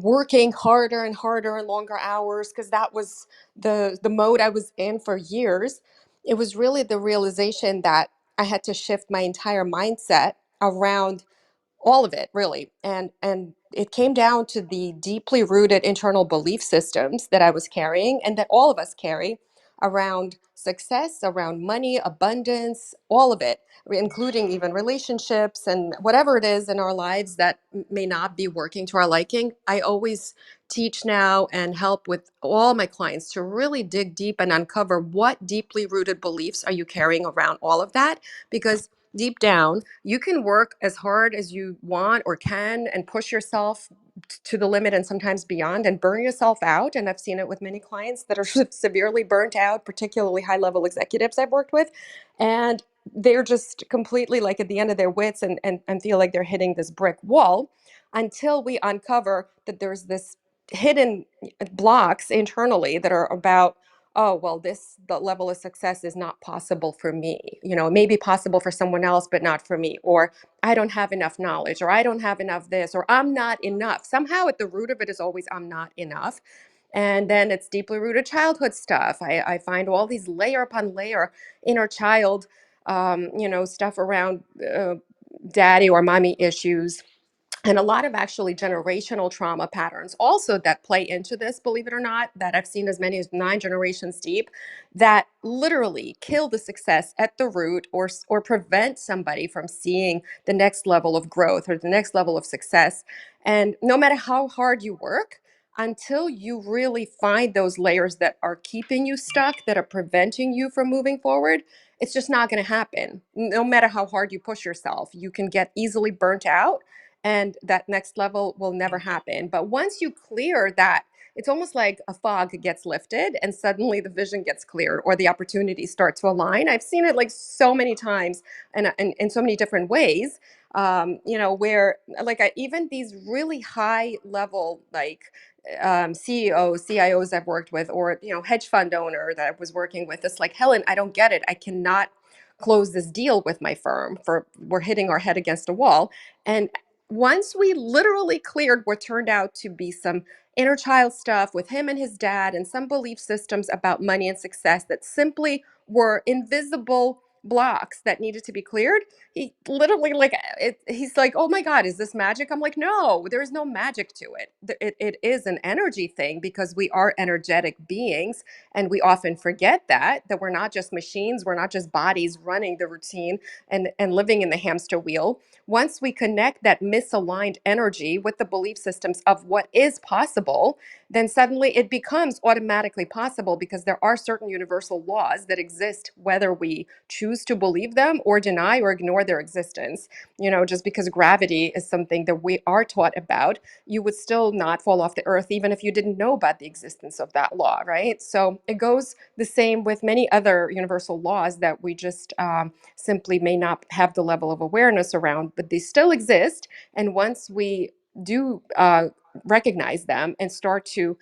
Speaker 12: working harder and harder and longer hours because that was the mode I was in for years. It was really the realization that I had to shift my entire mindset around all of it really, and it came down to the deeply rooted internal belief systems that I was carrying and that all of us carry around success, around money, abundance, all of it, including even relationships and whatever it is in our lives that may not be working to our liking. I always teach now and help with all my clients to really dig deep and uncover what deeply rooted beliefs are you carrying around all of that, because deep down, you can work as hard as you want or can and push yourself to the limit and sometimes beyond and burn yourself out. And I've seen it with many clients that are severely burnt out, particularly high level executives I've worked with. And they're just completely like at the end of their wits and feel like they're hitting this brick wall until we uncover that there's this hidden blocks internally that are about oh, well, the level of success is not possible for me. You know, it may be possible for someone else, but not for me. Or I don't have enough knowledge, or I don't have enough this, or I'm not enough. Somehow at the root of it is always I'm not enough. And then it's deeply rooted childhood stuff. I find all these layer upon layer inner child, stuff around daddy or mommy issues, and a lot of actually generational trauma patterns also that play into this, believe it or not, that I've seen as many as 9 generations deep, that literally kill the success at the root, or prevent somebody from seeing the next level of growth or the next level of success. And no matter how hard you work, until you really find those layers that are keeping you stuck, that are preventing you from moving forward, it's just not going to happen. No matter how hard you push yourself, you can get easily burnt out, and that next level will never happen. But once you clear that, it's almost like a fog gets lifted and suddenly the vision gets cleared, or the opportunities start to align. I've seen it like so many times, and in so many different ways, where like even these really high level, like CEOs, CIOs I've worked with, or hedge fund owner that I was working with, it's like, Helen, I don't get it. I cannot close this deal with my firm, for we're hitting our head against a wall. And once we literally cleared what turned out to be some inner child stuff with him and his dad, and some belief systems about money and success that simply were invisible blocks that needed to be cleared, he literally, like, he's like, oh my God, is this magic? I'm like, no, there's no magic to it. It is an energy thing, because we are energetic beings, and we often forget that we're not just machines, we're not just bodies running the routine and living in the hamster wheel. Once we connect that misaligned energy with the belief systems of what is possible, then suddenly it becomes automatically possible, because there are certain universal laws that exist whether we choose to believe them or deny or ignore their existence. Just because gravity is something that we are taught about, you would still not fall off the earth even if you didn't know about the existence of that law, right? So it goes the same with many other universal laws that we just simply may not have the level of awareness around, but they still exist. And once we do recognize them and start to,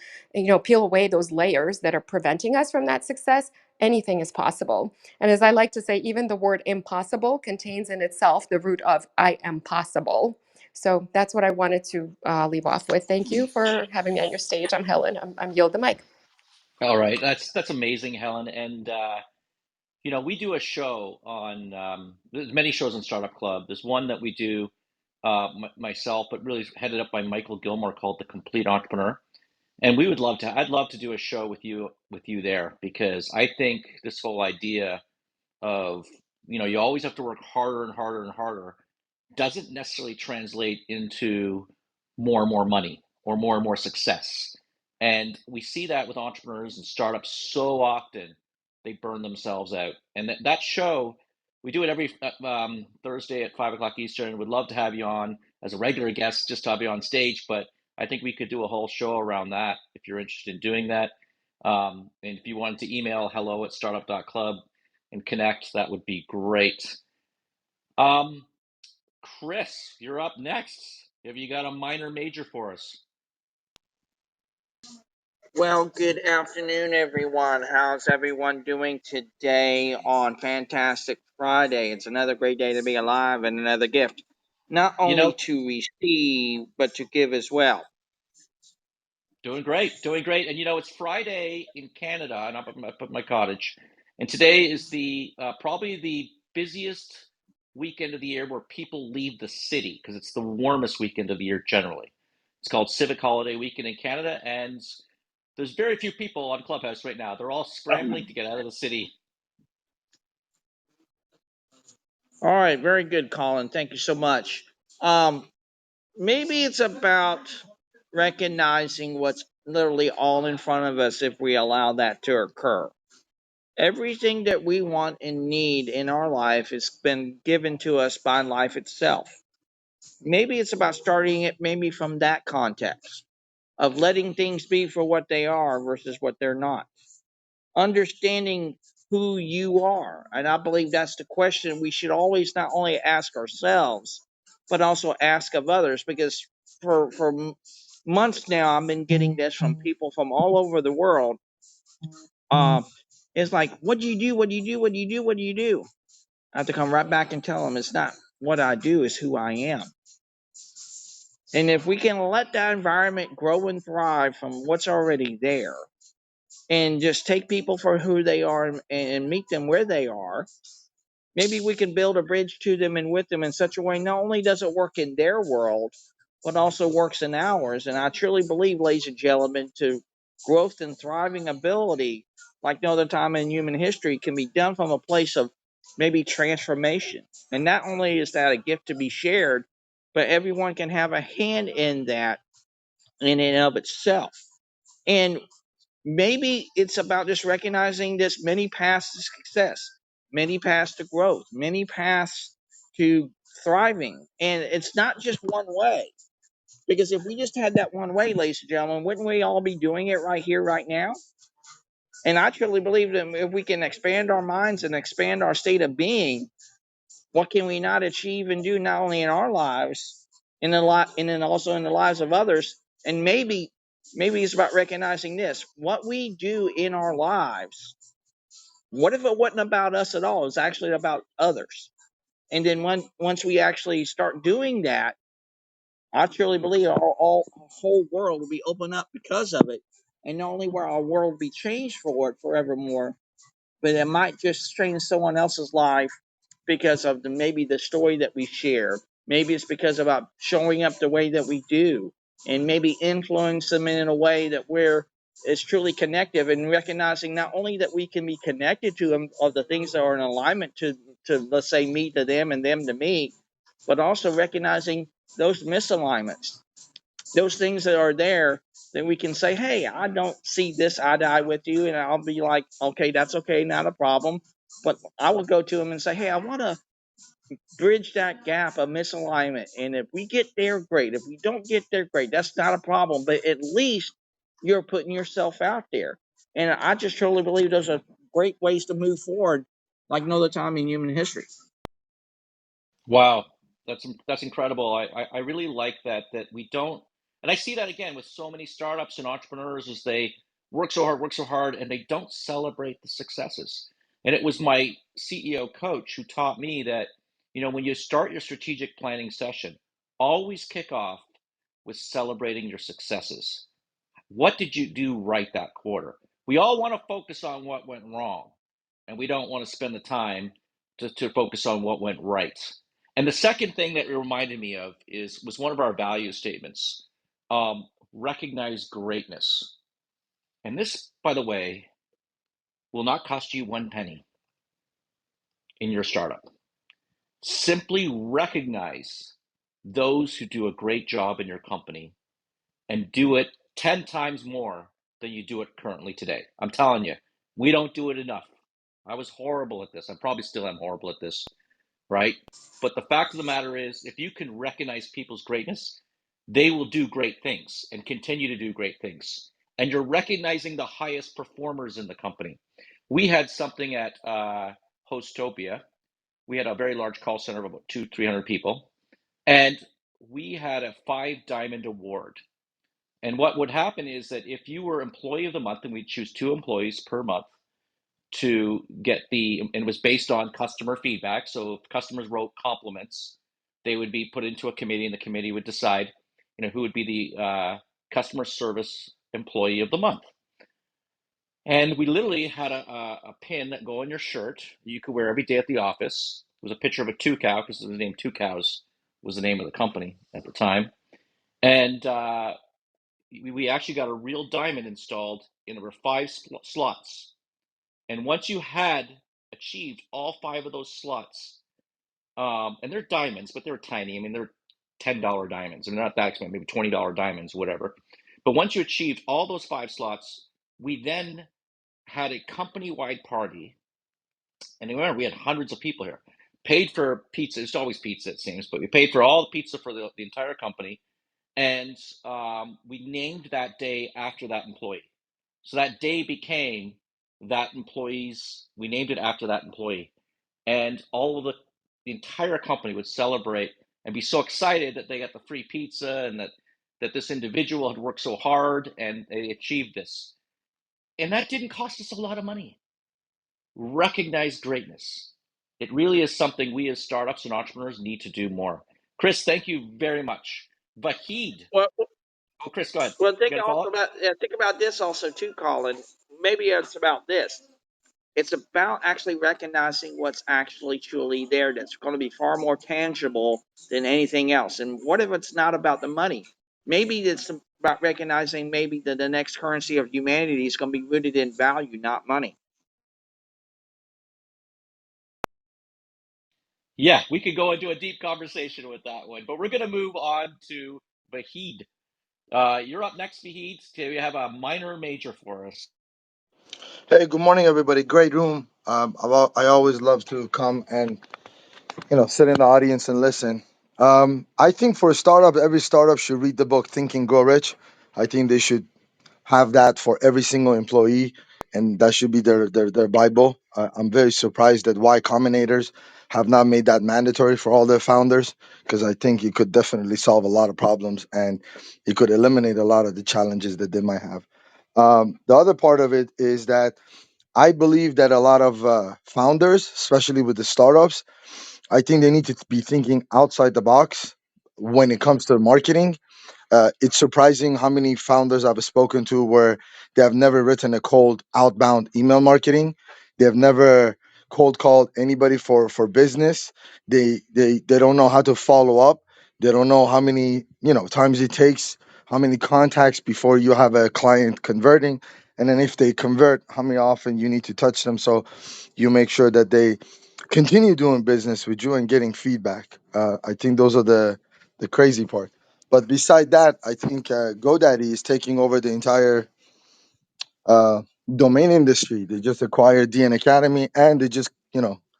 Speaker 12: peel away those layers that are preventing us from that success, anything is possible. And as I like to say, even the word impossible contains in itself the root of I am possible. So that's what I wanted to leave off with. Thank you for having me on your stage. I'm Helen. I'm Yield the Mic.
Speaker 1: All right, that's amazing, Helen. And we do a show on. There's many shows on Startup Club. There's one that we do myself, but really headed up by Michael Gilmore, called The Complete Entrepreneur. And we would love to. I'd love to do a show with you there, because I think this whole idea of you always have to work harder and harder and harder doesn't necessarily translate into more and more money or more success. And we see that with entrepreneurs and startups so often, they burn themselves out. And that show, we do it every Thursday at 5 o'clock Eastern. Would love to have you on as a regular guest, just to have you on stage. But I think we could do a whole show around that if you're interested in doing that. And if you wanted to email hello@startup.club and connect, that would be great. Chris, you're up next. Have you got a minor major for us?
Speaker 13: Well, good afternoon, everyone. How's everyone doing today on Fantastic Friday? It's another great day to be alive, and another gift, not
Speaker 1: You
Speaker 13: only
Speaker 1: know,
Speaker 13: to receive, but to give as well.
Speaker 1: doing great, doing great. And it's Friday in Canada, and I'm up at my cottage. And today is the probably the busiest weekend of the year where people leave the city, because it's the warmest weekend of the year generally. It's called Civic Holiday Weekend in Canada, and there's very few people on Clubhouse right now. They're all scrambling to get out of the city.
Speaker 13: All right, very good, Colin. Thank you so much. Maybe it's about recognizing what's literally all in front of us if we allow that to occur. Everything that we want and need in our life has been given to us by life itself. Maybe it's about starting it maybe from that context of letting things be for what they are versus what they're not. Understanding who you are. And I believe that's the question we should always not only ask ourselves, but also ask of others. Because for months now, I've been getting this from people from all over the world. It's like, what do you do? What do you do? What do you do? What do you do? I have to come right back and tell them it's not what I do, is who I am. And if we can let that environment grow and thrive from what's already there, and just take people for who they are and meet them where they are, maybe we can build a bridge to them and with them in such a way not only does it work in their world, but also works in ours. And I truly believe, ladies and gentlemen, to growth and thriving ability, like no other time in human history, can be done from a place of maybe transformation. And not only is that a gift to be shared, but everyone can have a hand in that in and of itself. And maybe it's about just recognizing this many paths to success, many paths to growth, many paths to thriving. And it's not just one way. Because if we just had that one way, ladies and gentlemen, wouldn't we all be doing it right here, right now? And I truly believe that if we can expand our minds and expand our state of being, what can we not achieve and do not only in our lives, and then also in the lives of others? And maybe it's about recognizing this: what we do in our lives. What if it wasn't about us at all? It's actually about others. And then once we actually start doing that, I truly believe our whole world will be opened up because of it. And not only will our world be changed for it forevermore, but it might just change someone else's life because of maybe the story that we share. Maybe it's because about showing up the way that we do, and maybe influence them in a way that it's truly connective, and recognizing not only that we can be connected to them of the things that are in alignment to let's say me to them and them to me, but also recognizing those misalignments, those things that are there, that we can say, hey, I don't see this eye to eye with you. And I'll be like, okay, that's okay, not a problem. But I will go to him and say, hey, I want to bridge that gap of misalignment. And if we get there, great. If we don't get there, great. That's not a problem. But at least you're putting yourself out there. And I just truly believe those are great ways to move forward, like no other time in human history.
Speaker 1: Wow, that's incredible. I really like that we don't, and I see that again with so many startups and entrepreneurs as they work so hard, and they don't celebrate the successes. And it was my CEO coach who taught me that, when you start your strategic planning session, always kick off with celebrating your successes. What did you do right that quarter? We all want to focus on what went wrong, and we don't want to spend the time to focus on what went right. And the second thing that it reminded me of was one of our value statements: recognize greatness. And this, by the way, will not cost you one penny in your startup. Simply recognize those who do a great job in your company and do it 10 times more than you do it currently today. I'm telling you, we don't do it enough. I was horrible at this. I probably still am horrible at this, right? But the fact of the matter is, if you can recognize people's greatness, they will do great things and continue to do great things. And you're recognizing the highest performers in the company. We had something at Hostopia. We had a very large call center of about 300 people. And we had a 5 diamond award. And what would happen is that if you were employee of the month, and we'd choose 2 employees per month to get and it was based on customer feedback. So if customers wrote compliments, they would be put into a committee, and the committee would decide, who would be the customer service employee of the month. And we literally had a pin that go on your shirt that you could wear every day at the office. It was a picture of a 2 cow, because it was named 2 Cows was the name of the company at the time. And we actually got a real diamond installed in over 5 slots. And once you had achieved all 5 of those slots, and they're diamonds, but they're tiny. I mean, they're $10 diamonds. They're not that expensive, maybe $20 diamonds, whatever. But once you achieved all those 5 slots, we then had a company-wide party. And remember, we had hundreds of people here. Paid for pizza. It's always pizza, it seems, but we paid for all the pizza for the entire company. And we named that day after that employee. So that day became that employee's, we named it after that employee. And all of the entire company would celebrate and be so excited that they got the free pizza, and that this individual had worked so hard and they achieved this. And that didn't cost us a lot of money. Recognize greatness. It really is something we as startups and entrepreneurs need to do more. Chris, thank you very much. Vahid.
Speaker 13: Well,
Speaker 1: Oh, Chris, go ahead.
Speaker 13: well,
Speaker 1: You got a follow up?
Speaker 13: think about this also too, Colin. Maybe it's about this. It's about actually recognizing what's actually truly there that's going to be far more tangible than anything else. And what if it's not about the money? Maybe it's about recognizing maybe that the next currency of humanity is going to be rooted in value, not money.
Speaker 1: Yeah, we could go into a deep conversation with that one, but we're going to move on to Vahid. You're up next, Vahid. Do you have a minor or major for us?
Speaker 14: Hey, good morning, everybody. Great room. I always love to come and sit in the audience and listen. I think for a startup, every startup should read the book Think and Grow Rich. I think they should have that for every single employee, and that should be their Bible. I'm very surprised that Y Combinators have not made that mandatory for all their founders, because I think it could definitely solve a lot of problems and it could eliminate a lot of the challenges that they might have. The other part of it is that I believe that a lot of founders, especially with the startups, I think they need to be thinking outside the box when it comes to marketing. It's surprising how many founders I've spoken to where they have never written a cold outbound email marketing. They have never cold called anybody for business. They don't know how to follow up. They don't know how many times it takes, how many contacts before you have a client converting, and then if they convert, how many often you need to touch them so you make sure that they continue doing business with you and getting feedback. I think those are the crazy part. But beside that, I think GoDaddy is taking over the entire uh, domain industry. They just acquired DN Academy, and they just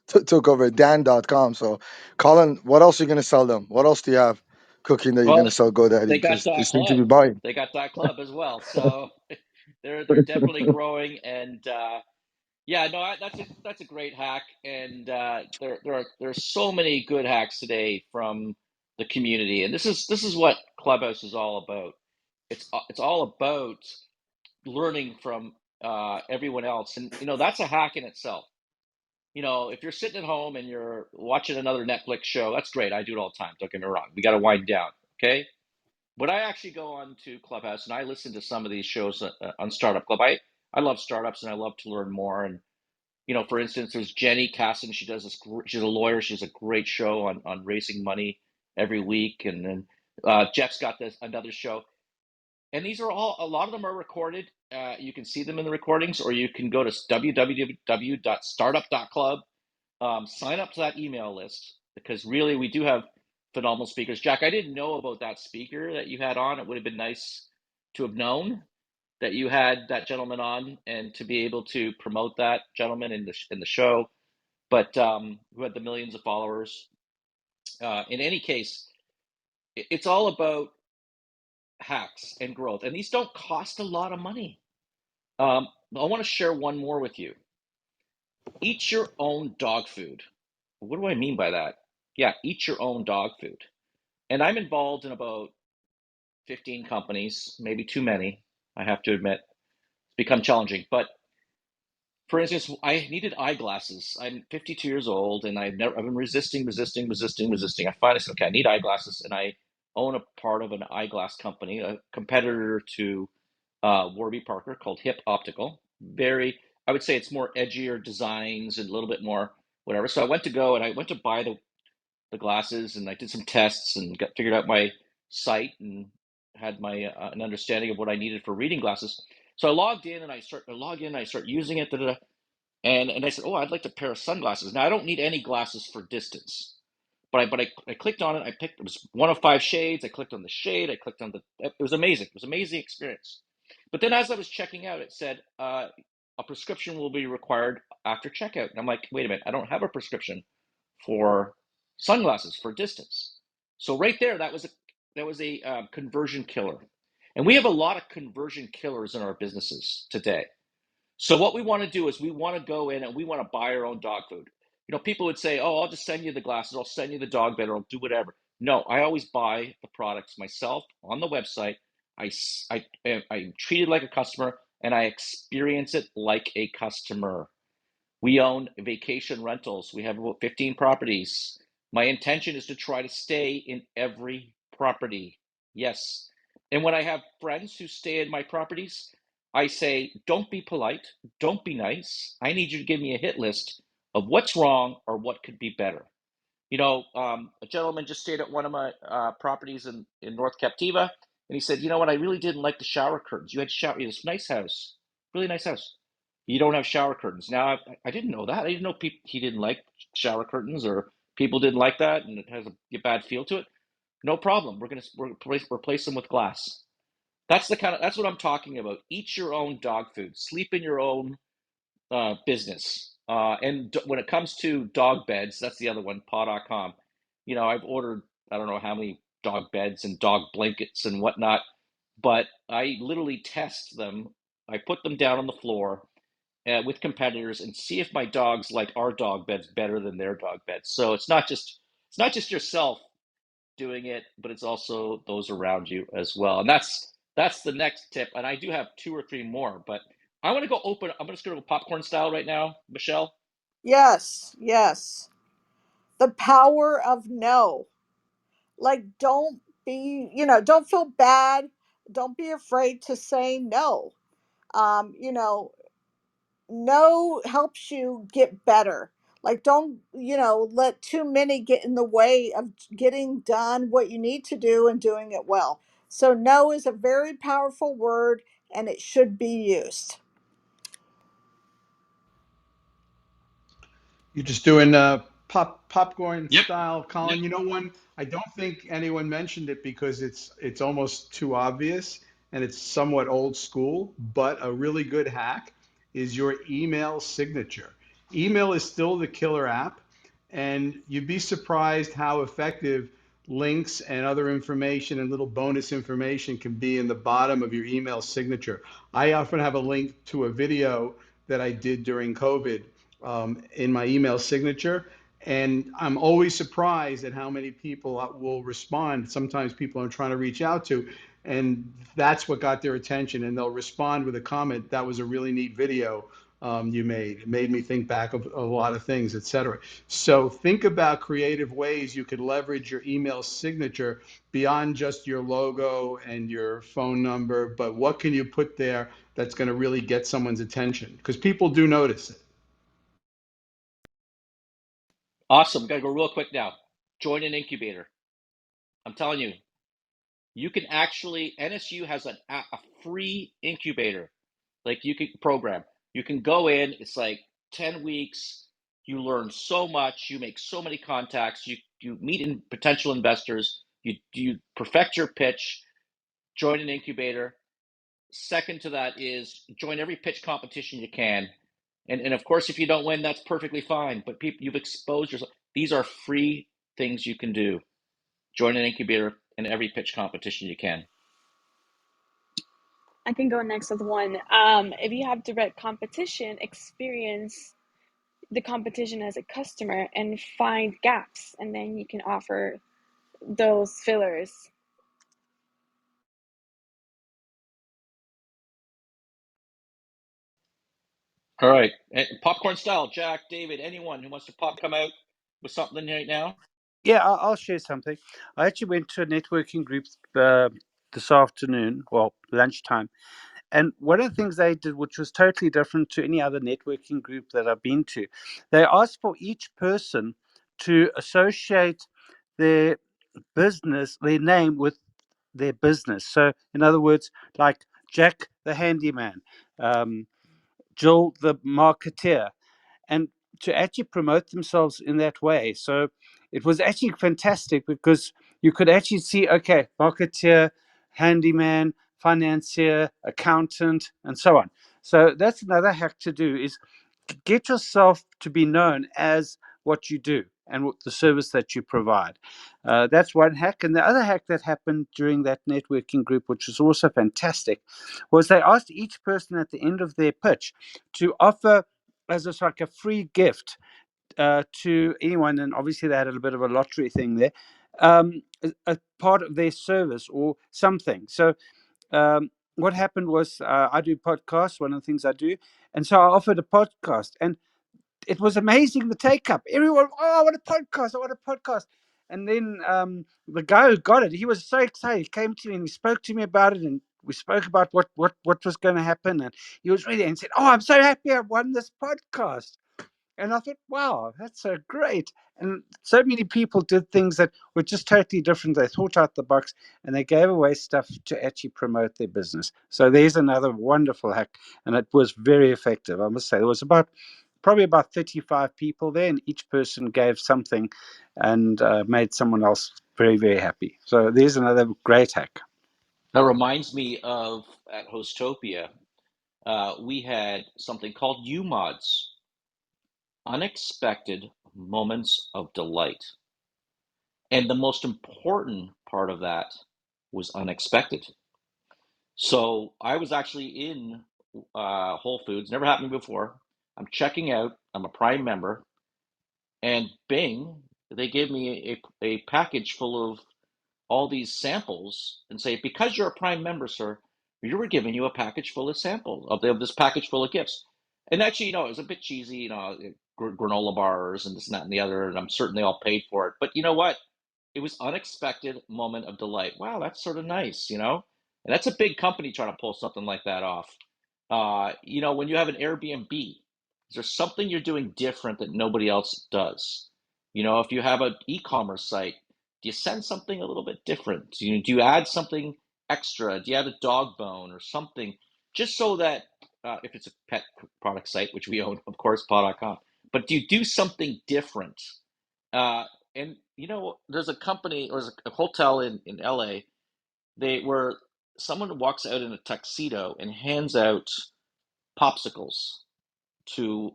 Speaker 14: took over Dan.com. So, Colin, what else are you going to sell them? What else do you have cooking that you're going
Speaker 1: Well,
Speaker 14: to sell GoDaddy?
Speaker 1: they got
Speaker 14: Because they
Speaker 1: that
Speaker 14: seem to
Speaker 1: club.
Speaker 14: be buying.
Speaker 1: They got that club as well. So they're definitely growing, and yeah, no, that's a great hack, and there's so many good hacks today from the community, and this is what Clubhouse is all about. It's all about learning from everyone else, and that's a hack in itself. If you're sitting at home and you're watching another Netflix show, that's great. I do it all the time. Don't get me wrong. We got to wind down, okay? But I actually go on to Clubhouse and I listen to some of these shows on Startup Club. I love startups and I love to learn more. And for instance, there's Jenny Casson. She does this. She's a lawyer. She has a great show on raising money every week. And then Jeff's got this another show. And these are a lot of them are recorded. You can see them in the recordings, or you can go to www.startup.club. Sign up to that email list, because really we do have phenomenal speakers. Jack, I didn't know about that speaker that you had on. It would have been nice to have known that you had that gentleman on and to be able to promote that gentleman in the show. But who had the millions of followers. In any case, it's all about hacks and growth, and these don't cost a lot of money. I want to share one more with you. Eat your own dog food. What do I mean by that? Yeah, eat your own dog food. And I'm involved in about 15 companies, maybe too many, I have to admit. It's become challenging. But for instance, I needed eyeglasses. I'm 52 years old and I've been resisting. I finally said, okay, I need eyeglasses. And I own a part of an eyeglass company, a competitor to Warby Parker, called Hip Optical. I would say it's more edgier designs and a little bit more whatever. So I went to buy the glasses, and I did some tests and figured out my site and had my an understanding of what I needed for reading glasses. So I log in and I start using it, and I said, oh, I'd like a pair of sunglasses. Now I don't need any glasses for distance, but I clicked on it. It was one of five shades. I clicked on the shade. I clicked on it was amazing. It was an amazing experience. But then as I was checking out, it said a prescription will be required after checkout. And I'm like, wait a minute, I don't have a prescription for sunglasses for distance. So right there, that was a conversion killer, and we have a lot of conversion killers in our businesses today. So what we want to do is we want to go in and we want to buy our own dog food. People would say, "Oh, I'll just send you the glasses. I'll send you the dog bed, or I'll do whatever." No, I always buy the products myself on the website. I'm treated like a customer. and I experience it like a customer. We own vacation rentals. We have about 15 properties. My intention is to try to stay in every property. Yes. And when I have friends who stay in my properties, I say, don't be polite, don't be nice. I need you to give me a hit list of what's wrong or what could be better. A gentleman just stayed at one of my properties in North Captiva, and he said, you know what, I really didn't like the shower curtains. You had shower, this nice house, really nice house. You don't have shower curtains. Now, I didn't know that. I didn't know he didn't like shower curtains or people didn't like that, and it has a bad feel to it. No problem. We're gonna replace them with glass. That's what I'm talking about. Eat your own dog food. Sleep in your own business. And when it comes to dog beds, that's the other one, paw.com. I've ordered, I don't know how many dog beds and dog blankets and whatnot, but I literally test them. I put them down on the floor with competitors and see if my dogs like our dog beds better than their dog beds. So it's not just yourself doing it, but it's also those around you as well. And that's the next tip. And I do have two or three more, but I want to go open. I'm just going to go popcorn style right now, Michelle.
Speaker 2: Yes, yes. The power of no. Like, don't feel bad. Don't be afraid to say no. Um, you know, no helps you get better. Like, don't, let too many get in the way of getting done what you need to do and doing it well. So, no is a very powerful word and it should be used.
Speaker 3: You're just doing popcorn
Speaker 1: Yep.
Speaker 3: style,
Speaker 1: Yep.
Speaker 3: Colin. You know, one I don't think anyone mentioned it because it's almost too obvious and it's somewhat old school, but a really good hack is your email signature. Email is still the killer app, and you'd be surprised how effective links and other information and little bonus information can be in the bottom of your email signature. I often have a link to a video that I did during COVID in my email signature. And I'm always surprised at how many people will respond. Sometimes people I'm trying to reach out to, and that's what got their attention. And they'll respond with a comment, that was a really neat video you made. It made me think back of a lot of things, etc. So think about creative ways you could leverage your email signature beyond just your logo and your phone number, but what can you put there that's going to really get someone's attention? Because people do notice it.
Speaker 1: Awesome. Got to go real quick now. Join an incubator. I'm telling you, you can actually, NSU has a free incubator. Like you can program. You can go in, it's like 10 weeks. You learn so much. You make so many contacts. You meet potential investors. You perfect your pitch. Join an incubator. Second to that is join every pitch competition you can. And of course, if you don't win, that's perfectly fine. But people, you've exposed yourself. These are free things you can do. Join an incubator in every pitch competition you can.
Speaker 4: I can go next with one. If you have direct competition, experience the competition as a customer and find gaps, and then you can offer those fillers.
Speaker 1: All right. Popcorn style, Jack, David, anyone who wants to come out with something right now?
Speaker 9: Yeah, I'll share something. I actually went to a networking group this afternoon, well, lunchtime. And one of the things they did, which was totally different to any other networking group that I've been to, they asked for each person to associate their business, their name with their business. So, in other words, like Jack the handyman, Jill the marketeer, and to actually promote themselves in that way. So it was actually fantastic because you could actually see, okay, marketeer, handyman, financier, accountant, and so on. So that's another hack to do is get yourself to be known as what you do and what the service that you provide. That's one hack. And the other hack that happened during that networking group, which was also fantastic, was they asked each person at the end of their pitch to offer as just like a free gift to anyone, and obviously they had a bit of a lottery thing there, a part of their service or something. So what happened was I do podcasts, one of the things I do. And so I offered a podcast. And it was amazing, the take up. Everyone, oh, I want a podcast, I want a podcast. And then the guy who got it, he was so excited. He came to me and he spoke to me about it, and we spoke about what was going to happen. And he was ready and said, "Oh, I'm so happy I won this podcast." And I thought, wow, that's so great. And so many people did things that were just totally different. They thought out the box and they gave away stuff to actually promote their business. So there's another wonderful hack. And it was very effective, I must say. There was probably about 35 people there, and each person gave something and made someone else very, very happy. So there's another great hack.
Speaker 1: That reminds me of at Hostopia, we had something called UMODs, unexpected moments of delight. And the most important part of that was unexpected. So I was actually in Whole Foods, never happened before. I'm checking out, I'm a Prime member, and bing, they gave me a package full of all these samples and say, because you're a Prime member, sir, we were giving you a package full of samples of this package full of gifts. And actually, it was a bit cheesy, granola bars and this and that and the other, and I'm certain they all paid for it. But you know what? It was unexpected moment of delight. Wow, that's sort of nice. And that's a big company trying to pull something like that off. When you have an Airbnb, is there something you're doing different that nobody else does? If you have an e-commerce site, do you send something a little bit different? Do you add something extra? Do you add a dog bone or something? Just so that if it's a pet product site, which we own, of course, paw.com, but do you do something different? Uh, and there's a company or there's a hotel in LA, where someone walks out in a tuxedo and hands out popsicles to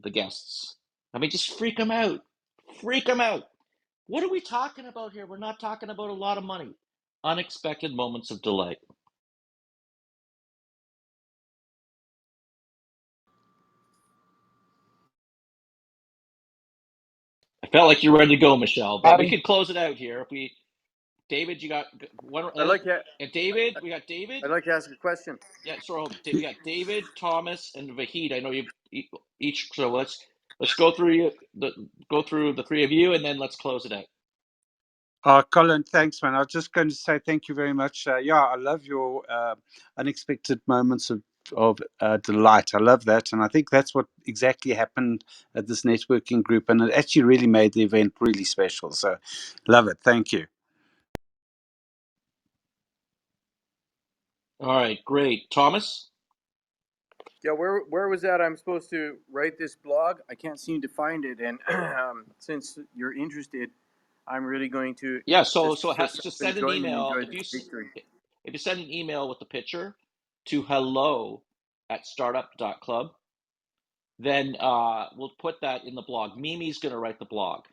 Speaker 1: the guests. I mean, just freak them out. Freak them out. What are we talking about here? We're not talking about a lot of money. Unexpected moments of delight. I felt like you're ready to go, Michelle, but we
Speaker 14: I,
Speaker 1: could close it out here. If we, David, you got one,
Speaker 10: I'd like to.
Speaker 1: and David, we got David.
Speaker 10: I'd like to ask a question.
Speaker 1: Yeah, sorry, we got David, Thomas, and Vahid. I know you each. So let's go through the three of you, and then let's close it out.
Speaker 9: Colin, thanks, man. I was just going to say thank you very much. Yeah, I love your unexpected moments of delight. I love that, and I think that's what exactly happened at this networking group, and it actually really made the event really special. So, love it. Thank you.
Speaker 1: All right, great, Thomas.
Speaker 10: Yeah, where was that? I'm supposed to write this blog. I can't seem to find it, and since you're interested, I'm really going to
Speaker 1: Yeah, so
Speaker 10: just for
Speaker 1: just send an
Speaker 10: self-enjoyment
Speaker 1: email
Speaker 10: enjoy
Speaker 1: if
Speaker 10: this victory.
Speaker 1: you send an email with the picture to hello@startup.club, then we'll put that in the blog. Mimi's gonna write the blog.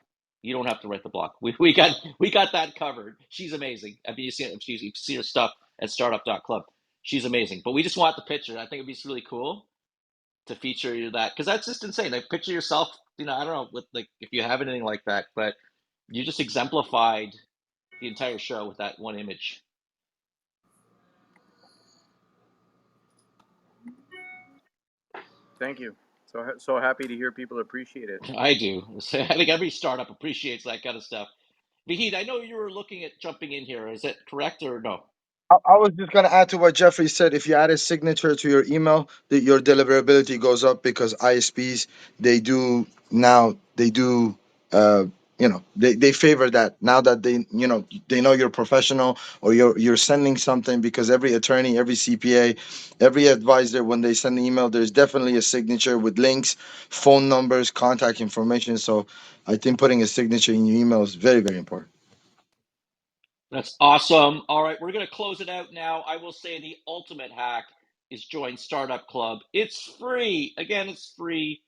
Speaker 1: You don't have to write the blog. We got that covered. She's amazing. I mean, you see her stuff at startup.club. She's amazing. But we just want the picture. I think it'd be really cool to feature that, because that's just insane. Like, picture yourself. I don't know with, like, if you have anything like that, but you just exemplified the entire show with that one image.
Speaker 10: Thank you. So happy to hear people appreciate it.
Speaker 1: I do. I think every startup appreciates that kind of stuff. Vahid, I know you were looking at jumping in here. Is that correct or no?
Speaker 14: I was just going to add to what Jeffrey said. If you add a signature to your email, your deliverability goes up because ISPs, they do they favor that now that they know you're professional, or you're sending something, because every attorney, every CPA, every advisor, when they send an email, there's definitely a signature with links, phone numbers, contact information. So I think putting a signature in your email is very, very important.
Speaker 1: That's awesome. All right, we're going to close it out now. I will say the ultimate hack is join Startup Club. It's free. Again, it's free.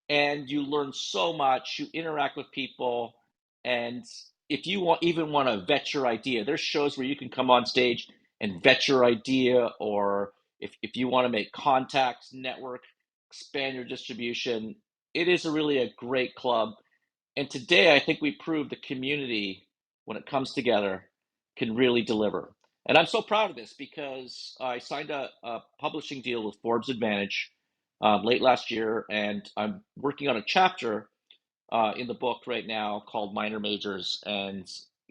Speaker 1: And you learn so much. You interact with people. And if you even want to vet your idea, there's shows where you can come on stage and vet your idea. Or if you want to make contacts, network, expand your distribution, it is really a great club. And today, I think we proved the community, when it comes together, can really deliver. And I'm so proud of this because I signed a publishing deal with Forbes Advantage late last year, and I'm working on a chapter in the book right now called Minor Majors. And,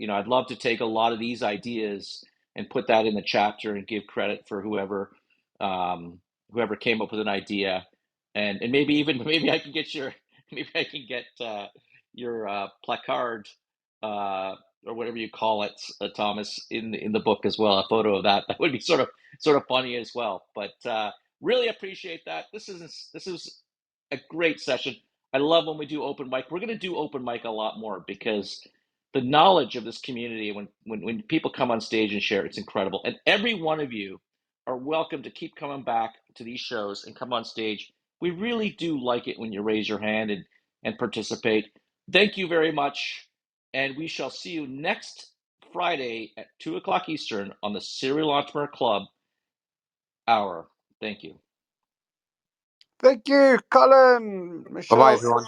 Speaker 1: I'd love to take a lot of these ideas and put that in the chapter and give credit for whoever came up with an idea. And maybe I can get your placard or whatever you call it, Thomas, in the book as well. A photo of that would be sort of funny as well. But really appreciate that. This is a great session. I love when we do open mic. We're going to do open mic a lot more because the knowledge of this community, when people come on stage and share, it's incredible. And every one of you are welcome to keep coming back to these shows and come on stage. We really do like it when you raise your hand and participate. Thank you very much. And we shall see you next Friday at 2 o'clock Eastern on the Serial Entrepreneur Club Hour. Thank you.
Speaker 9: Thank you, Colin,
Speaker 11: Bye bye,
Speaker 9: Michelle.
Speaker 11: everyone.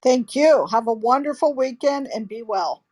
Speaker 2: Thank you. Have a wonderful weekend and be well.